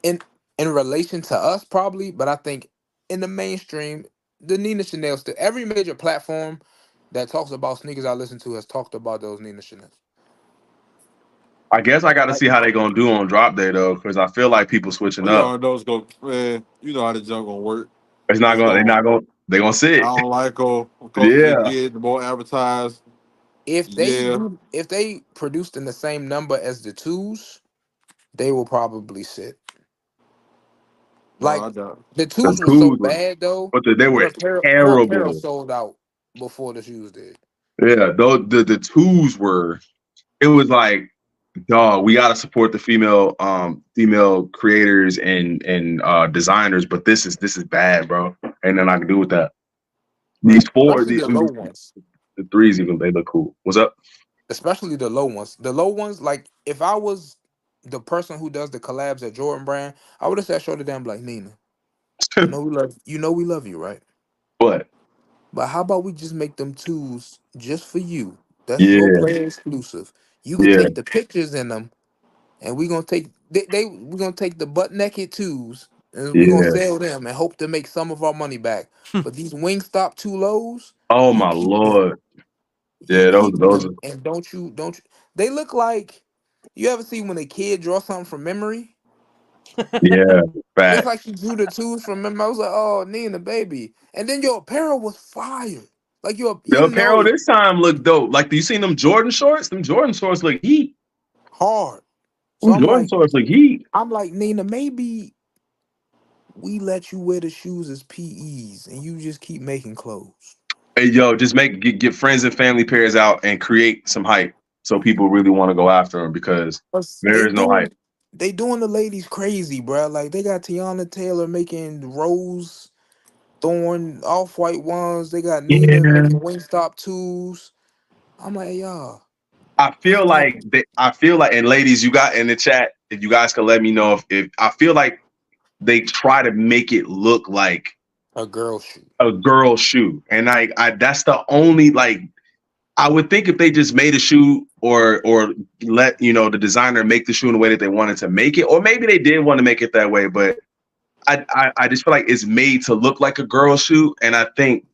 in in relation to us, probably, but I think in the mainstream, the Nina Chanel still every major platform that talks about sneakers I listen to has talked about those Nina Chanels. I guess I got to Like see how they gonna do on drop day though, because I feel like people switching Well, you up. already know it's going. Man, you know how the junk gonna work. It's not It's gonna. They're going. not gonna. They're gonna I sit. don't like them. The closer they Yeah. get, the more advertised. Yeah. if they produced in the same number as the twos, they will probably sit. No, Like I don't. the The twos were so twos were, bad though. but they were Her apparel terrible. sold out before the shoes did. Yeah. Though the twos were. It was like, dog, we gotta support the female creators and designers, but this is bad, bro. Ain't nothing I can do with that. Right. These four, Especially the low ones. the threes even they look cool. What's up? Especially the low ones. The low ones, like if I was the person who does the collabs at Jordan Brand, I would have said show to them like Nina. We love you, right? But But how about we just make them twos just for you? That's your yeah, player exclusive. You could yeah, take the pictures in them, and we're gonna take we're gonna take the butt naked twos, and we're gonna yeah. sell them and hope to make some of our money back. But these Wingstop two lows, Oh you my keep them. lord. You Yeah, keep those are them, and don't you? They look like you ever see when a kid draw something from memory? yeah, It's fact. like she drew the twos from memory. I was like, oh, Nina, baby. And then your apparel was fire. Like The you apparel know this time looked dope. Like, you seen them Jordan shorts? Them Jordan shorts look heat. hard. So Them Jordan shorts look heat. I'm like, Nina, maybe we let you wear the shoes as PEs and you just keep making clothes. Hey, yo, just get friends and family pairs out and create some hype so people really want to go after them because 'Cause there is no hype. they doing the ladies crazy, bro. Like they got Tiana Taylor making rose thorn off-white ones. They got Nina Yeah. making Wingstop twos. I'm like, y'all. I feel like, and ladies, you got in the chat, if you guys could let me know if I feel like they try to make it look like A girl shoe. a girl shoe, and I that's the only like I would think if they just made a shoe or let the designer make the shoe in the way that they wanted to make it, or maybe they did want to make it that way, but I just feel like it's made to look like a girl shoe, and I think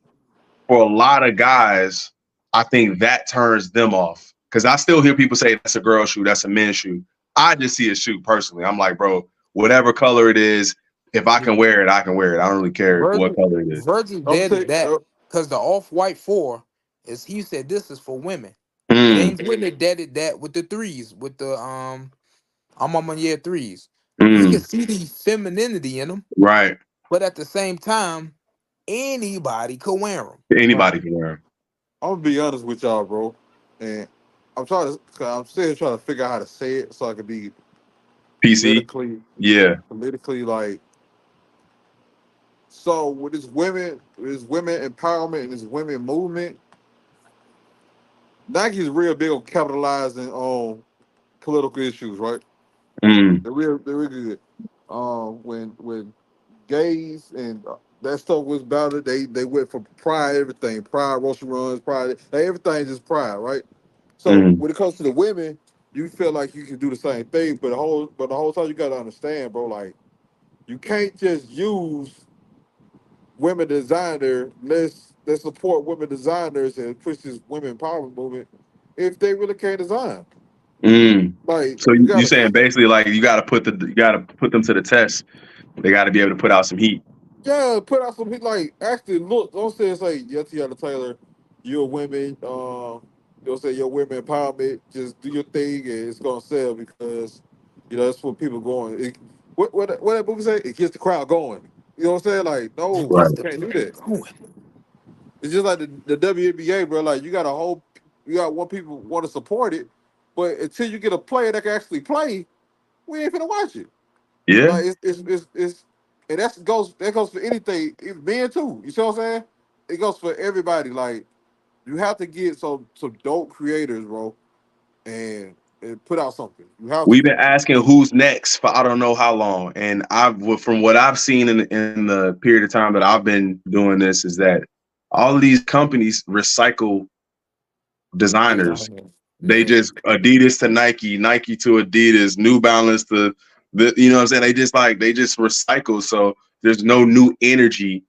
for a lot of guys, I think that turns them off because I still hear people say that's a girl shoe, that's a men's shoe. I just see a shoe personally. I'm like, bro, whatever color it is, if I can wear it, I can wear it. I don't really care what Virgil color it is. Virgil I'm dead at saying, that because the off-white 4 is he said this is for women. And Mm, James Whitney dead at that with the threes, with the I'm on my year threes. We can mm, see the femininity in them, right. but at the same time, anybody could wear them. like, Anybody can wear them. I'm gonna be honest with y'all, bro, and I'm still trying to figure out how to say it so I can be PC. politically, Yeah. like. So with this women empowerment and this women movement, Nike's real big on capitalizing on political issues, right? Mm, They're real good. When gays and that stuff was about it, they went for pride, everything, pride, roasting runs, pride, like, everything just pride, right? So mm, when it comes to the women, you feel like you can do the same thing, but the whole time you gotta understand, bro, like you can't just use women designer. Let's support women designers and push this women empowerment movement if they really can't design. mm. Like So you you gotta saying basically like you got to put them to the test. They got to be able to put out some heat. yeah, put out some like actually look. Don't say it's like yeah, Tiana Taylor, you're a women. Don't say you're women empowerment. Just do your thing and it's gonna sell because that's what people going. What that movie say? It gets the crowd going. You know what I'm saying? Like It no, Right. gets you the can't do people that. going. It's just like the WNBA, bro. Like you got one people want to support it, but until you get a player that can actually play, we ain't finna watch it. Yeah. Like it's and that goes for anything, men too. You see what I'm saying? It goes for everybody. Like you have to get some dope creators, bro, and put out something. You have We've to. been asking who's next for I don't know how long, and from what I've seen in the period of time that I've been doing this is that all of these companies recycle designers. Designer. They Yeah. just Adidas to Nike, Nike to Adidas, New Balance to what I'm saying. They just recycle. So there's no new energy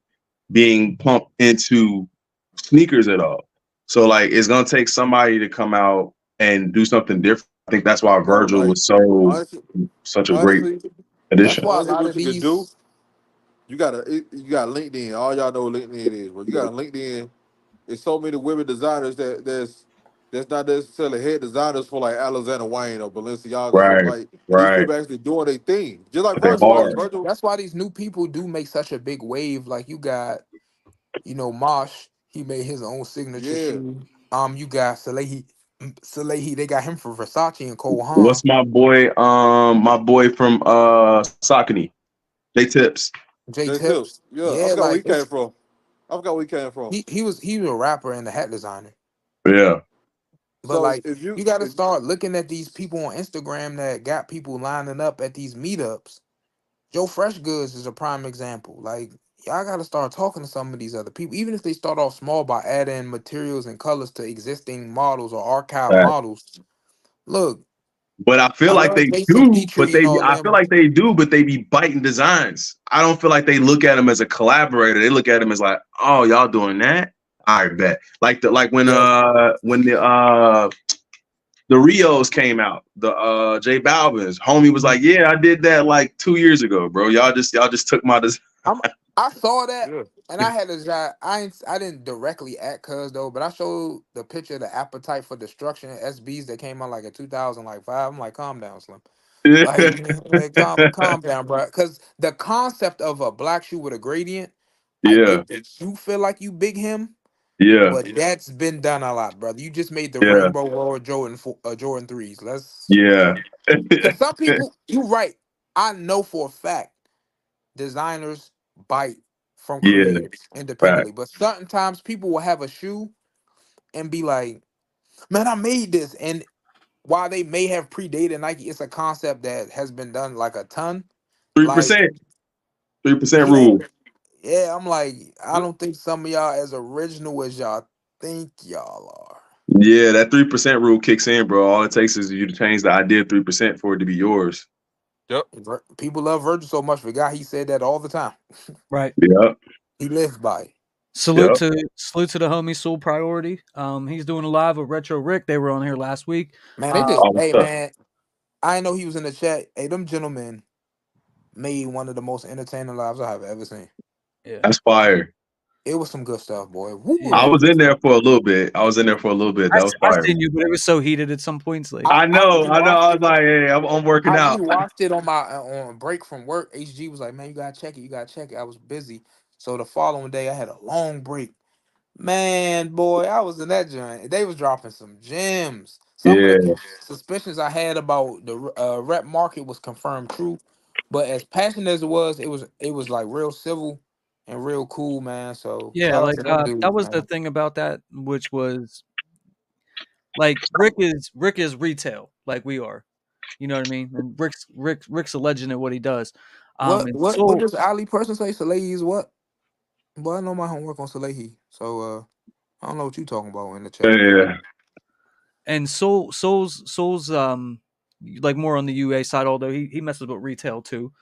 being pumped into sneakers at all. So like it's gonna take somebody to come out and do something different. I think that's why No, Virgil like was honestly, such a great honestly, That's addition. why a lot what of you could do, these you got LinkedIn. All y'all know what LinkedIn is, bro. You got LinkedIn. It's so many women designers that's not necessarily head designers for like Alexander Wayne or Balenciaga or something Right, like. And these right. people actually doing their thing, just like But they're that's Virgil. why Like hard. these Virgil, that's why these new people do make such a big wave. Like you got, Mosh, he made his own signature yeah. shoe. You got Salehi, they got him for Versace and Cole Haan. What's my boy from Saucony? J Tips. J J Tips. Tips. Yeah, I Yeah, forgot where like he came from. I forgot where he came from. he was a rapper and a hat designer. Yeah. But So like you gotta start looking at these people on Instagram that got people lining up at these meetups. Joe Fresh Goods is a prime example. Like y'all gotta start talking to some of these other people, even if they start off small by adding materials and colors to existing models or archive models. Look, But I feel I like love they Jason do, Petrie and all I feel them. like they do, but they be biting designs. I don't feel like they look at him as a collaborator. They look at him as like, oh, y'all doing that? I bet. Like Yeah, when the Rios came out, the J Balvin's homie was like, yeah, I did that like 2 years ago, bro. Y'all just took my design. I'm. I saw that, yeah, and I had a shot. I didn't directly at Cuz though, but I showed the picture of the Appetite for Destruction SBs that came out like in 2005. I'm like, calm down, Slim. Like, calm down, bro. Because the concept of a black shoe with a gradient, I Yeah, get that you feel like you big him, yeah, but that's been done a lot, brother. You just made the yeah, Rainbow Road Jordan threes. Let's yeah, because some people, you right. I know for a fact designers bite from yeah. creators Fact. independently, but certain times people will have a shoe and be like, "Man, I made this," and while they may have predated Nike, it's a concept that has been done like a ton. Three Like, percent, 3% yeah, rule. yeah. I'm like, I Yep. don't think some of y'all as original as y'all think y'all are. Yeah, that 3% rule kicks in, bro. All it takes is you to change the idea of 3% for it to be yours. Yep. People love Virgil so much. Forgot he said that all the time. Right. Yep. He lives by it. Salute Yep. to salute to the homie Soul Priority. He's doing a live with Retro Rick. They were on here last week. Man, they Uh, did. All the Hey, stuff. man, I know he was in the chat. Hey, them gentlemen made one of the most entertaining lives I have ever seen. yeah, That's fire. It was some good stuff, boy. Woo, it yeah. I was some was good in there stuff. for a little bit. I was in there for a little bit. That was I fire. seen you, but it was so heated at some points. Like, I I know. I know. rewatched I was it. like, hey, I'm working I out. rewatched it on my on break from work. HG was like, "Man, you gotta check it. You gotta check it." I was busy, so the following day I had a long break. Man, boy, I was in that joint. They was dropping some gems. Some of the Yeah. suspicions I had about the rep market was confirmed true, but as passionate as it was like real civil and real cool, man. So yeah, shout out like to them that dudes, was the man. thing about that, which was like Rick is retail, like we are. You know what I mean? And Rick's a legend at what he does. What And what what Soul does Ali person say? Salehi is what? Well, I know my homework on Salehi, so I don't know what you talking about in the chat. Yeah. and Soul's like more on the UA side, although he messes with retail too.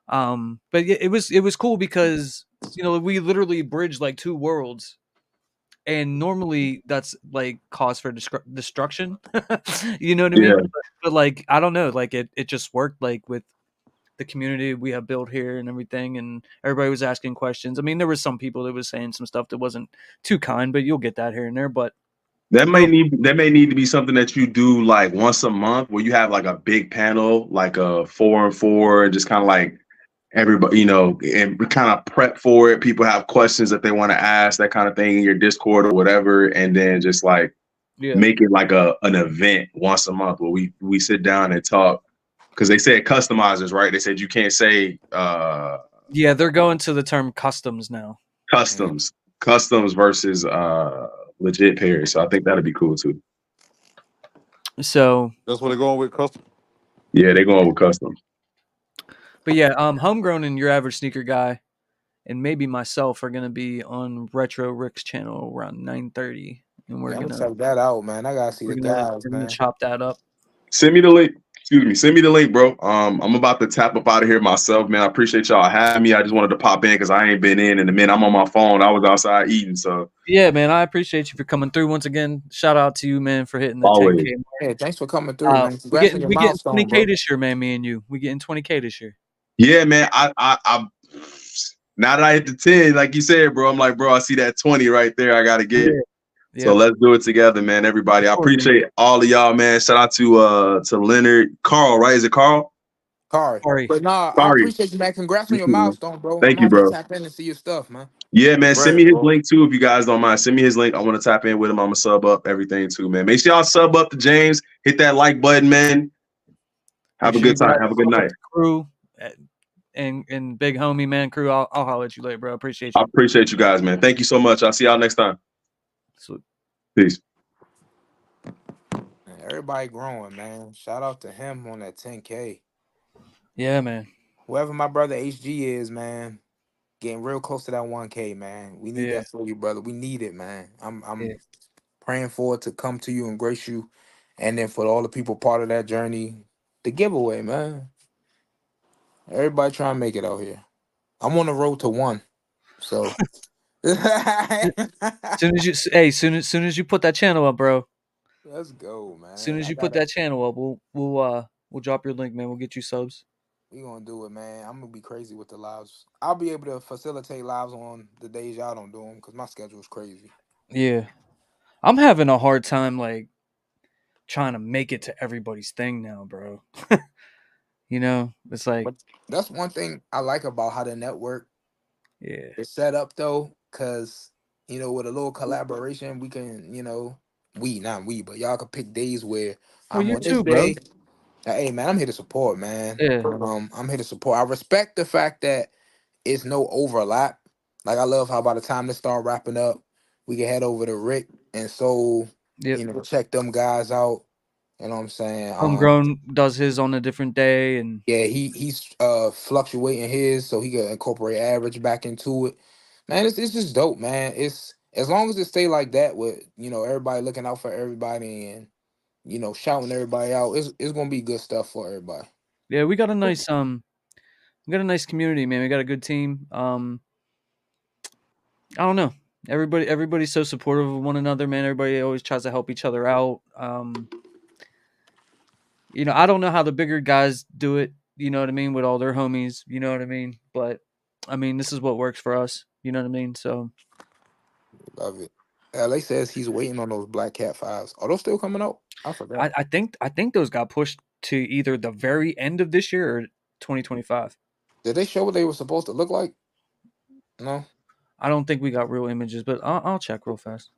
But yeah, it was cool because we literally bridged like two worlds, and normally that's like cause for destruction. You know what I mean? Yeah. But like I don't know, like it just worked like with the community we have built here and everything, and everybody was asking questions. I mean, there was some people that was saying some stuff that wasn't too kind, but you'll get that here and there. But no, That may need to be something that you do like once a month where you have like a big panel, like a 4 and 4, just kind of like everybody, and kind of prep for it. People have questions that they want to ask, that kind of thing in your Discord or whatever, and then just like yeah, make it like an event once a month where we sit down and talk. Because they said customizers, right? They said you can't say yeah, they're going to the term customs now. Mhm. customs versus legit pairs. So I think that'd be cool too. So, That's what they're going with custom. Yeah, they going with customs. but yeah, homegrown and your average sneaker guy, and maybe myself are gonna be on Retro Rick's channel around 9:30, and Yeah, I'm gonna check that out, man. I gotta see the guys, we're gonna man. chop that up. Send me the link. Excuse me. Send me the link, bro. I'm about to tap up out of here myself, man. I appreciate y'all having me. I just wanted to pop in because I ain't been in a minute. I'm on my phone. I was outside eating, so Yeah, man, I appreciate you for coming through once again. Shout out to you, man, for hitting the always. 10K. Hey, thanks for coming through, man. We Congrats on getting your we getting milestone, 20K bro. this year, man. Me and you, we getting 20K this year. Yeah, man. I now that I hit the 10, like you said, bro, I'm like, bro, I see that 20 right there. I gotta get Yeah, it. So yep, let's do it together, man. Everybody. for I sure, dude. appreciate all of y'all, man. Shout out to Leonard, Carl, right? Is it Carl? Kari. Sorry. But nah, I Sorry. appreciate you, man. Congrats on your milestone, bro. I'm Thank gonna you, have to bro. tap in and see your stuff, man. Yeah, man. Send me Congrats, his bro. link too if you guys don't mind. Send me his link. I want to tap in with him. I'm gonna sub up everything too, man. Make sure y'all sub up to James. Hit that like button, man. Make Have a sure good you guys time. Have a good sub up night. to crew and big homie man crew. I'll holler at you later, bro. Appreciate I you. appreciate you guys, man. Thank you so much. I'll see y'all next time. So, Peace. Man, everybody growing, man. Shout out to him on that 10K. yeah, man. Whoever my brother HG is, man, getting real close to that 1K, man. We need Yeah, that for you, brother. We need it, man. yeah. I'm praying for it to come to you and grace you, and then for all the people part of that journey, the giveaway, man. Everybody trying to make it out here. I'm on the road to one, so Soon as you, hey, soon as you put that channel up, bro. let's go, Soon man. as I you put gotta. that channel up, we'll drop your link, man. We'll get you subs. We gonna do it, man. I'm gonna be crazy with the lives. I'll be able to facilitate lives on the days y'all don't do them because my schedule is crazy. Yeah, I'm having a hard time like trying to make it to everybody's thing now, bro. It's like, But that's one thing I like about how the network yeah. is set up, though, because with a little collaboration, we can, we not we, but y'all can pick days where Well, I'm you on this too, bro. day. Hey, man, I'm here to support, man. Yeah, I'm here to support. I respect the fact that it's no overlap. Like I love how by the time this start wrapping up, we can head over to Rick and Soul, yep, check them guys out You know what I'm saying? Homegrown does his on a different day, and Yeah, he's fluctuating his so he can incorporate average back into it. Man, it's just dope, man. It's as long as it stay like that with everybody looking out for everybody and shouting everybody out. It's gonna be good stuff for everybody. yeah, we got a nice community, man. We got a good team. I don't know. Everybody's so supportive of one another, man. Everybody always tries to help each other out. I don't know how the bigger guys do it, you know what I mean, with all their homies, you know what I mean? But I mean, this is what works for us, you know what I mean? So Love it. LA says he's waiting on those Black Cat fives. Are those still coming out? I forgot. I think those got pushed to either the very end of this year or 2025. Did they show what they were supposed to look like? No. I don't think we got real images, but I'll check real fast.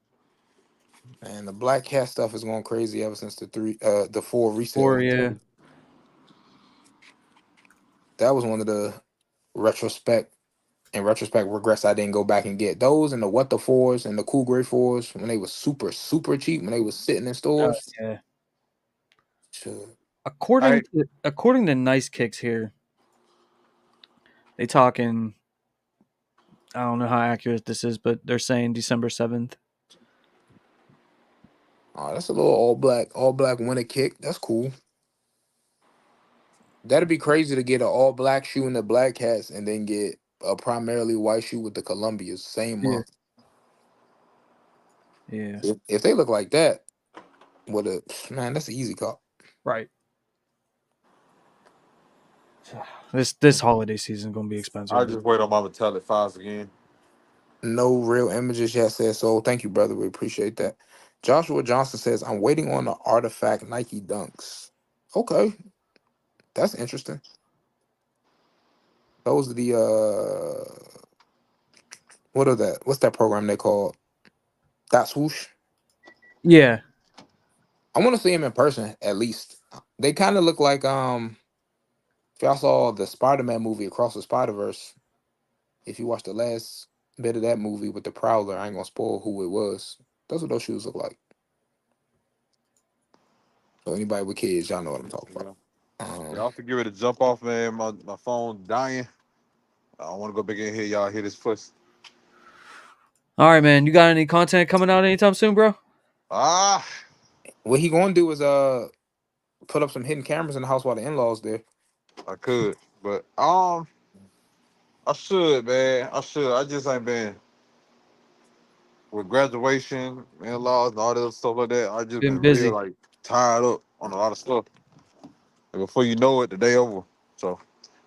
And the Black Cat stuff is going crazy ever since the four resale Or went yeah, through. That was one of the retrospect regrets I didn't go back and get. Those and the what the fours and the cool gray fours when they was super, super cheap, when they was sitting in stores. yeah. Sure. According I to according to Nice Kicks here, they talking. I don't know how accurate this is, but they're saying December 7th. Oh, that's a little all black winter kick. That's cool. That'd be crazy to get an all black shoe and the Black Cats and then get a primarily white shoe with the Columbias same Yeah, month. yeah, If they look like that, what a man, that's an easy call. right. This holiday season gonna be expensive, I dude. just wait on my metallic fives again. No real images yet, says so. Thank you, brother. We appreciate that. Joshua Johnson says, I'm waiting on the artifact Nike Dunks. Okay, that's interesting. Those are the what are that? What's that program they call? That swoosh. Yeah, I want to see him in person at least. They kind of look like if y'all saw the Spider-Man movie Across the Spider-Verse, if you watched the last bit of that movie with the Prowler, I ain't gonna spoil who it was. That's what those shoes look like. So anybody with kids, y'all know what I'm talking about. Yeah. Y'all have to get ready to jump off, man. My phone dying. I don't want to go back in here. Y'all hear this first. all right, man. You got any content coming out anytime soon, bro? Ah, What he gonna do is put up some hidden cameras in the house while the in-laws there. I could, but I should, man. I should. I just ain't been with graduation, in laws, and all that stuff like that. I just Been been real busy. like tied up on a lot of stuff. And before you know it, the day over. So,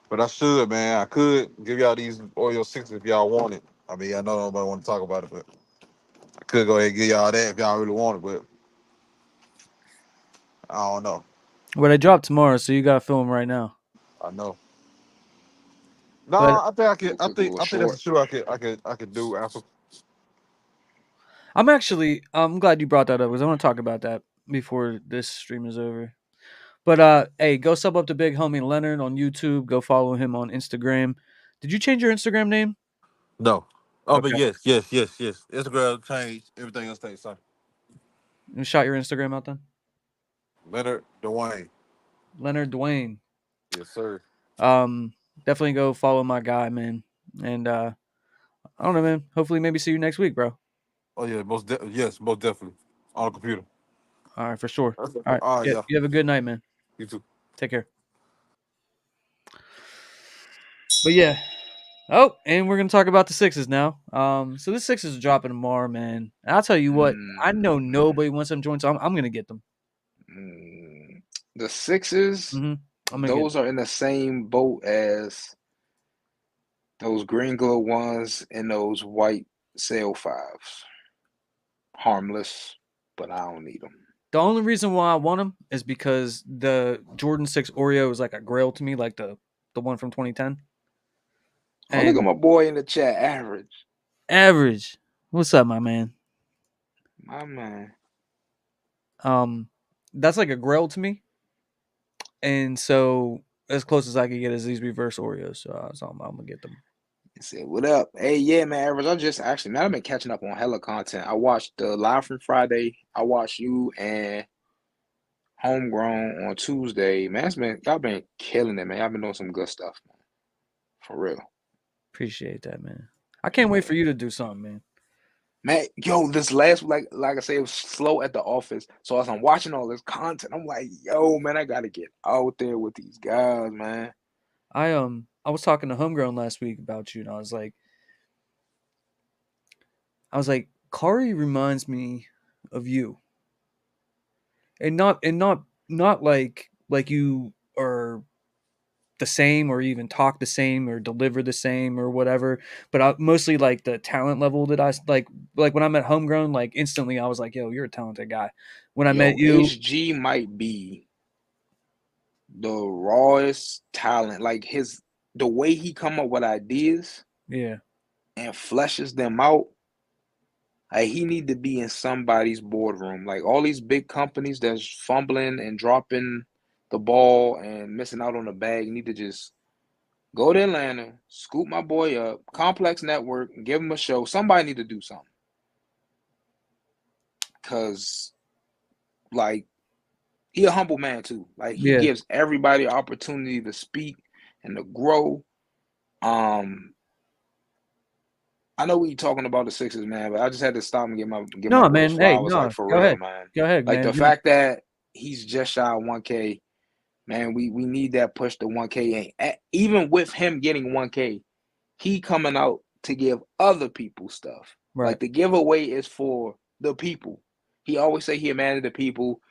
but I should, man. I could give y'all these Oreo sixes if y'all want it. I mean, I know nobody want to talk about it, but I could go ahead and give y'all that if y'all really want it. But I don't know. But I drop tomorrow, so you gotta film right now. I know. No, But I think I could. Looks like a little I think that's short. a shoe I could do after. I'm glad you brought that up because I want to talk about that before this stream is over. But hey, go sub up to Big Homie Leonard on YouTube. Go follow him on Instagram. Did you change your Instagram name? No. Oh, but Okay. yes. Instagram changed. Everything else stays the same. You shot your Instagram out then? Leonard Dwayne. Leonard Dwayne. Yes, sir. Um, definitely go follow my guy, man. And I don't know, man. Hopefully, maybe see you next week, bro. Oh yeah, yes, most definitely on the computer. All right, for sure. That's it. All right. All right, Yeah, yeah. you have a good night, man. You too. Take care. But yeah. Oh, and we're gonna talk about the Sixes now. So the Sixes are dropping tomorrow, man. And I'll tell you what, I know Mm, nobody wants them joints, so I'm gonna get them. the sixes, Mm-hmm. I'm gonna get them. those are in the same boat as those green glow ones and those white sail fives. Harmless, but I don't need them. The only reason why I want them is because the Jordan 6 Oreo is like a grail to me, like the one from 2010. Oh, look at And my boy in the chat, average. average, what's up, my man? My man. Um, that's like a grail to me, and so as close as I can get is these reverse Oreos. So I'm gonna get them. He said, what up? Hey, yeah, man, average. I just actually, man, I've been catching up on hella content. I watched the live from Friday. I watched you and Homegrown on Tuesday. Man, y'all been killing it, man. Y'all been doing some good stuff, man. For real. Appreciate that, man. I can't wait for you to do something, man. Man, yo, this last like I said, it was slow at the office. So as I'm watching all this content, I'm like, yo, man, I gotta get out there with these guys, man. I was talking to Homegrown last week about you, and I was like, Kari reminds me of you, and not like you are the same or even talk the same or deliver the same or whatever, but mostly like the talent level that like when I met Homegrown, like instantly I was like, yo, you're a talented guy. When I met Yo, you, HG might be the rawest talent. Like the way he come up with ideas yeah, and fleshes them out. Like he need to be in somebody's boardroom. Like all these big companies that's fumbling and dropping the ball and missing out on the bag need to just go to Atlanta, scoop my boy up, Complex Network, and give him a show. Somebody need to do something. Cause like he a humble man too. Like he yeah, gives everybody opportunity to speak and to grow. Um, I know we talking about the Sixers, man, but I just had to stop and give my no, boy his man, hey, flowers, like no, for real, man. go ahead, Like man. the fact that he's just shy of 1K, man, we need that push to 1K. And even with him getting 1K, he coming out to give other people stuff. Right. Like the giveaway is for the people. He always say he a man of the people.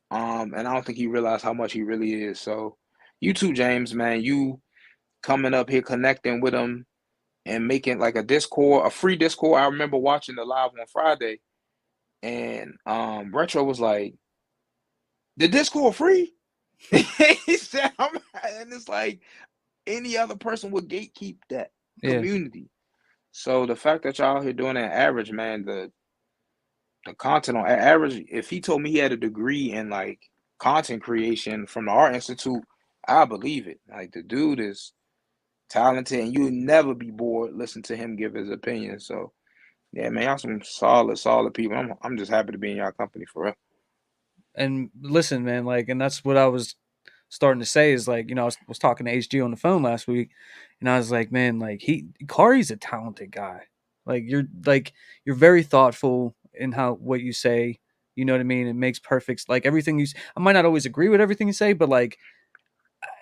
And I don't think he realized how much he really is. So you too, James, man, you coming up here connecting with him and making like a Discord, a free Discord. I remember watching the live on Friday, and Retro was like, "The Discord free?" He said, and it's like any other person would gatekeep that Yeah. community. So the fact that y'all here doing that average, man, the content on average, if he told me he had a degree in like content creation from the Art Institute, I believe it. Like the dude is talented and you'll never be bored listening to him give his opinion. So yeah, man, y'all some solid people. I'm just happy to be in y'all company for real. And listen, man, like, and that's what I was starting to say is like, I was talking to HG on the phone last week, and I was like, man, like Kari's a talented guy. Like you're very thoughtful in how what you say. You know what I mean? It makes perfect like everything you. I might not always agree with everything you say, but like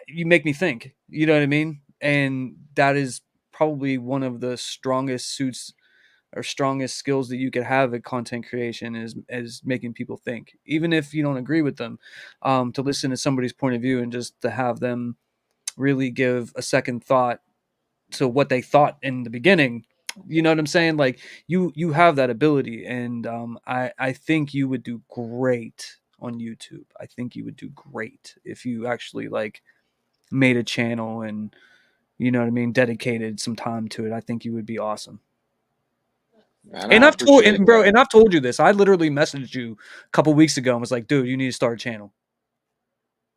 you make me think. You know what I mean? And that is probably one of the strongest suits or strongest skills that you could have at content creation is making people think, even if you don't agree with them, to listen to somebody's point of view and just to have them really give a second thought to what they thought in the beginning. You know what I'm saying? Like you have that ability, and I think you would do great on YouTube. I think you would do great if you actually like made a channel and you know what I mean, dedicated some time to it. I think you would be awesome. Man, And I appreciate that. I've told you this. I literally messaged you a couple weeks ago and was like, dude, you need to start a channel.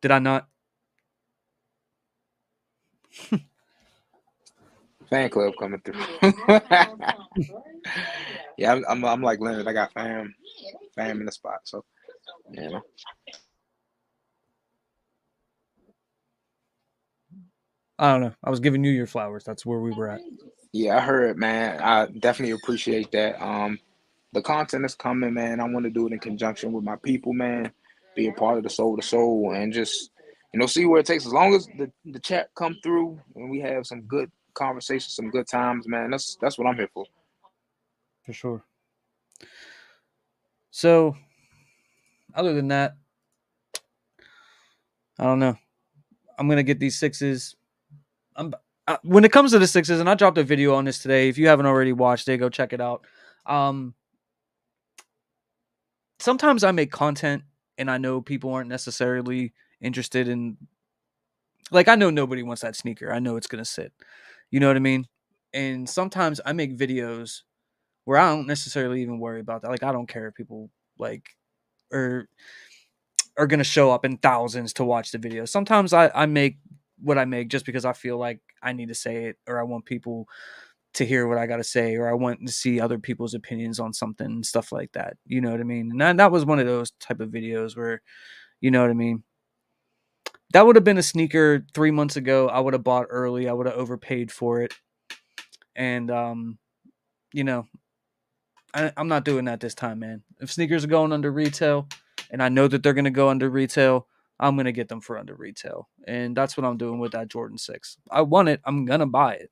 Did I not? Fan club coming through. Yeah, I'm like Leonard. I got fam in the spot. So yeah. I don't know. I was giving you your flowers. That's where we were at. Yeah, I heard, man. I definitely appreciate that. The content is coming, man. I want to do it in conjunction with my people, man. Be a part of the soul to soul, and just see where it takes. As long as the chat come through and we have some good conversations, some good times, man. That's what I'm here for. For sure. So, other than that, I don't know. I'm gonna get these sixes. I'm when it comes to the sixes, and I dropped a video on this today. If you haven't already watched it, go check it out. Um, Sometimes I make content, and I know people aren't necessarily interested in. Like, I know nobody wants that sneaker. I know it's gonna sit. You know what I mean? And sometimes I make videos where I don't necessarily even worry about that. Like, I don't care if people like or are gonna show up in thousands to watch the video. Sometimes I make what I make just because I feel like I need to say it, or I want people to hear what I got to say, or I want to see other people's opinions on something and stuff like that. You know what I mean? And that was one of those type of videos where You know what I mean? That would have been a sneaker 3 months ago. I would have bought early. I would have overpaid for it, and you know, I'm not doing that this time, man. If sneakers are going under retail, and I know that they're gonna go under retail, I'm gonna get them for under retail, and that's what I'm doing with that Jordan 6. I want it. I'm gonna buy it,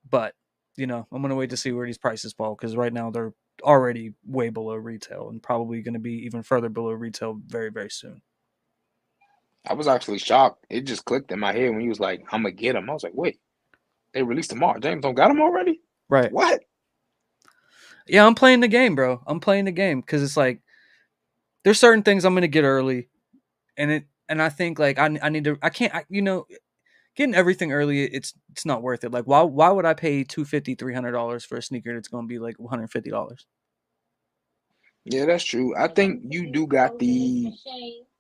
but I'm gonna wait to see where these prices fall because right now they're already way below retail and probably gonna be even further below retail very very soon. I was actually shocked. It just clicked in my head when he was like, "I'm gonna get him." I was like, "Wait, they released tomorrow. James don't got him already? Right. What?" Yeah, I'm playing the game, bro. I'm playing the game because it's like there's certain things I'm gonna get early, and I think like I need to I can't getting everything early it's not worth it. Like why would I pay $250 $300 for a sneaker that's gonna be like $150? Yeah, that's true. I think you do got the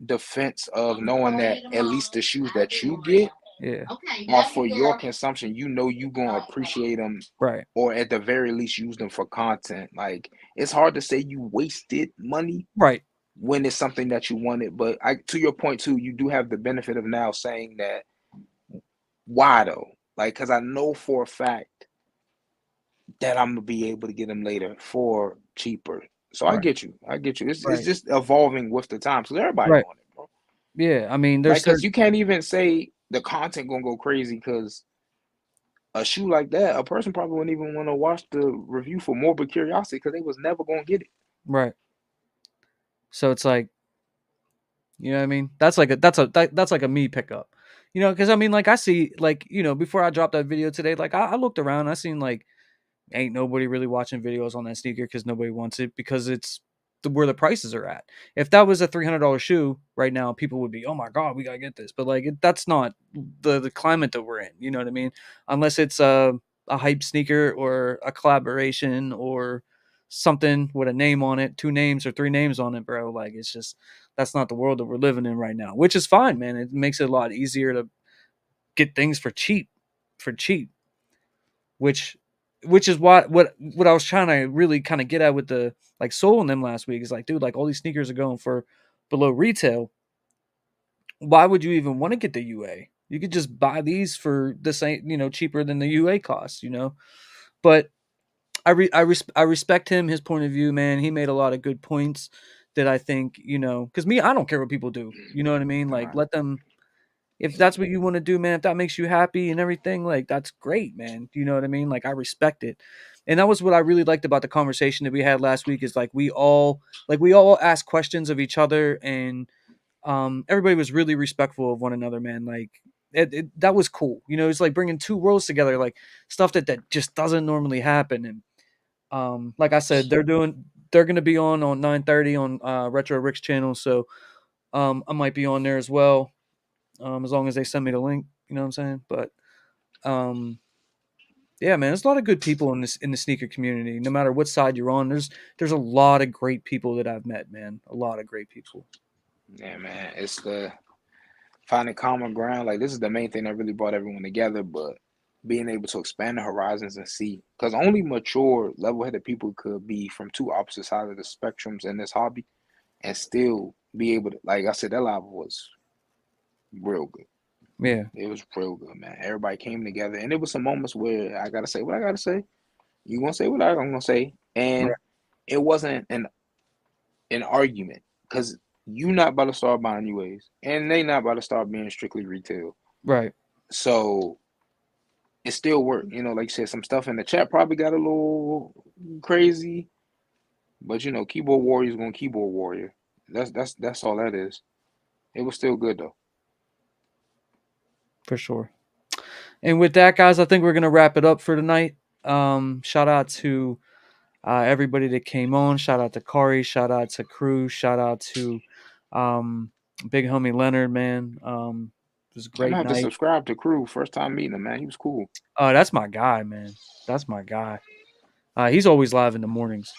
defense of knowing that at least the shoes that you get Yeah. are for your consumption. You know you gonna appreciate them, Right. or at the very least use them for content. Like it's hard to say you wasted money Right. when it's something that you wanted, but to your point too, you do have the benefit of now saying that why though? Like, because I know for a fact that I'm gonna be able to get them later for cheaper. So I Right. get you. I get you. It's Right. just evolving with the times. So everybody Right. doing it, bro. Yeah. I mean, Like, there's cause certain you can't even say the content gonna go crazy because a shoe like that, a person probably wouldn't even want to watch the review for morbid curiosity because they was never gonna get it. right. So it's like, you know what I mean? That's like a me pickup. Because I mean, like I see, like before I dropped that video today, like I looked around, I seen like ain't nobody really watching videos on that sneaker because nobody wants it because it's where the prices are at. If that was a $300 shoe right now, people would be, oh my god, we gotta get this. But like that's not the climate that we're in. You know what I mean? Unless it's a hype sneaker or a collaboration or something with a name on it, two names or three names on it, bro. Like it's just that's not the world that we're living in right now, which is fine, man. It makes it a lot easier to get things for cheap, which is what I was trying to really kind of get at with the like Soul and them last week is like, dude, like all these sneakers are going for below retail. Why would you even want to get the UA? You could just buy these for the same, cheaper than the UA costs. But I respect him, his point of view, man. He made a lot of good points that I think, because me, I don't care what people do. You know what I mean? All Like right. let them if that's what you want to do, man, if that makes you happy and everything, like that's great, man. You know what I mean? Like I respect it. And that was what I really liked about the conversation that we had last week is like we all asked questions of each other and everybody was really respectful of one another, man. Like that was cool. It's like bringing two worlds together, like stuff that just doesn't normally happen. And like I said, they're going to be on 9:30 on Retro Rick's channel, so I might be on there as well as long as they send me the link. You know what I'm saying? But um, yeah, man, there's a lot of good people in the sneaker community. No matter what side you're on, there's a lot of great people that I've met, man. A lot of great people. Yeah, man. It's the finding common ground. Like this is the main thing that really brought everyone together, but being able to expand the horizons and see because only mature, level-headed people could be from two opposite sides of the spectrums in this hobby and still be able to, like I said, that live was real good. Yeah, It was real good, man. Everybody came together, and it was some moments where I gotta say what I gotta say. You gonna say what I'm gonna say, right, and it wasn't an argument because you not about to start buying UAs, and they not about to start being strictly retail. right, So it still worked. Like you said, some stuff in the chat probably got a little crazy, but keyboard warrior is going keyboard warrior. That's all that is. It was still good though. for sure. And with that, guys, I think we're gonna wrap it up for tonight. Shout out to everybody that came on. Shout out to Kari. Shout out to Crew. Shout out to um, Big Homie Leonard, man. It was a I'm gonna great have to night. subscribe to Crew. First time meeting him, man. He was cool. That's my guy, man. That's my guy. He's always live in the mornings.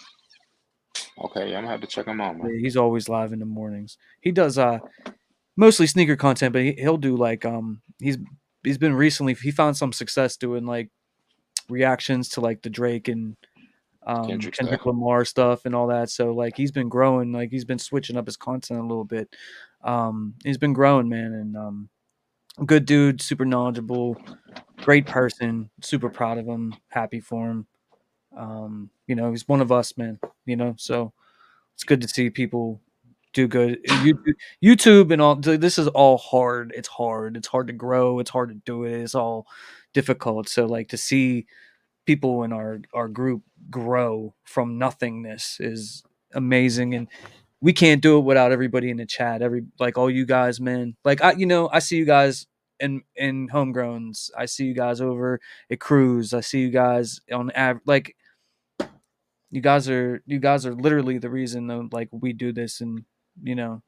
Okay, I'm gonna have to check him out, man. Yeah, he's always live in the mornings. He does mostly sneaker content, but he'll do like he's been recently he found some success doing like reactions to like the Drake and stuff. Kendrick Lamar stuff and all that. So like he's been growing, like he's been switching up his content a little bit. He's been growing, man, and good dude, super knowledgeable, great person, super proud of him, happy for him. He's one of us, man. So it's good to see people do good. YouTube and all this is all hard. It's hard. It's hard to grow. It's hard to do it. It's all difficult. So like to see people in our group grow from nothingness is amazing, and we can't do it without everybody in the chat. Like all you guys, man. Like I see you guys in homegrowns. I see you guys over at Cruise. I see you guys on like you guys are literally the reason that, like we do this, and you know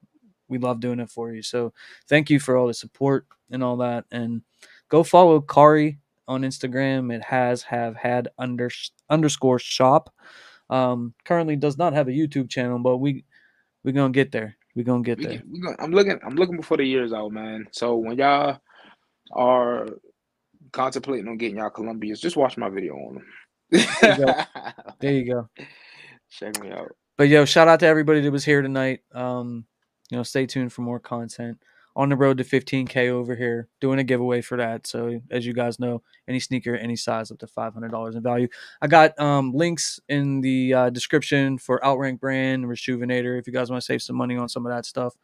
we love doing it for you. So thank you for all the support and all that, and go follow Kari on Instagram. It have had underscore shop. Currently does not have a YouTube channel, but we're gonna get there. We're gonna get there. I'm looking before the year's out, man. So when y'all are contemplating on getting y'all Colombians, just watch my video on them. There you go. There you go. Check me out. But yo, shout out to everybody that was here tonight. Stay tuned for more content. On the road to 15K over here, doing a giveaway for that. So as you guys know, any sneaker, any size up to $500 in value. I got links in the description for OUTRANK brand, Rejuvenator, if you guys want to save some money on some of that stuff.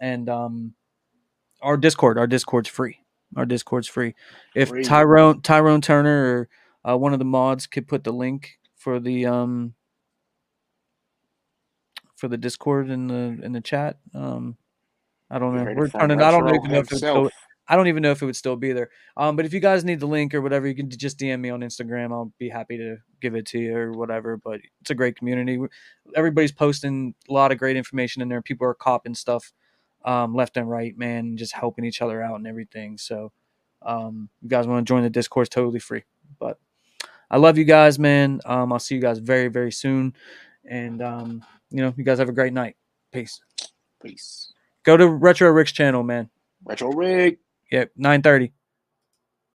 And our Discord's free. Our Discord's free. If Tyrone Turner or one of the mods could put the link for the Discord in the chat. I don't know. We're turning. I don't even know if it would still. I don't even know if it would still be there. But if you guys need the link or whatever, you can just DM me on Instagram. I'll be happy to give it to you or whatever. But it's a great community. Everybody's posting a lot of great information in there. People are copping stuff left and right, man, just helping each other out and everything. So you guys want to join the Discord, it's totally free. But I love you guys, man. I'll see you guys very, very soon. And you guys have a great night. Peace. Peace. Go to Retro Rick's channel, man. Retro Rick. Yep, 9:30.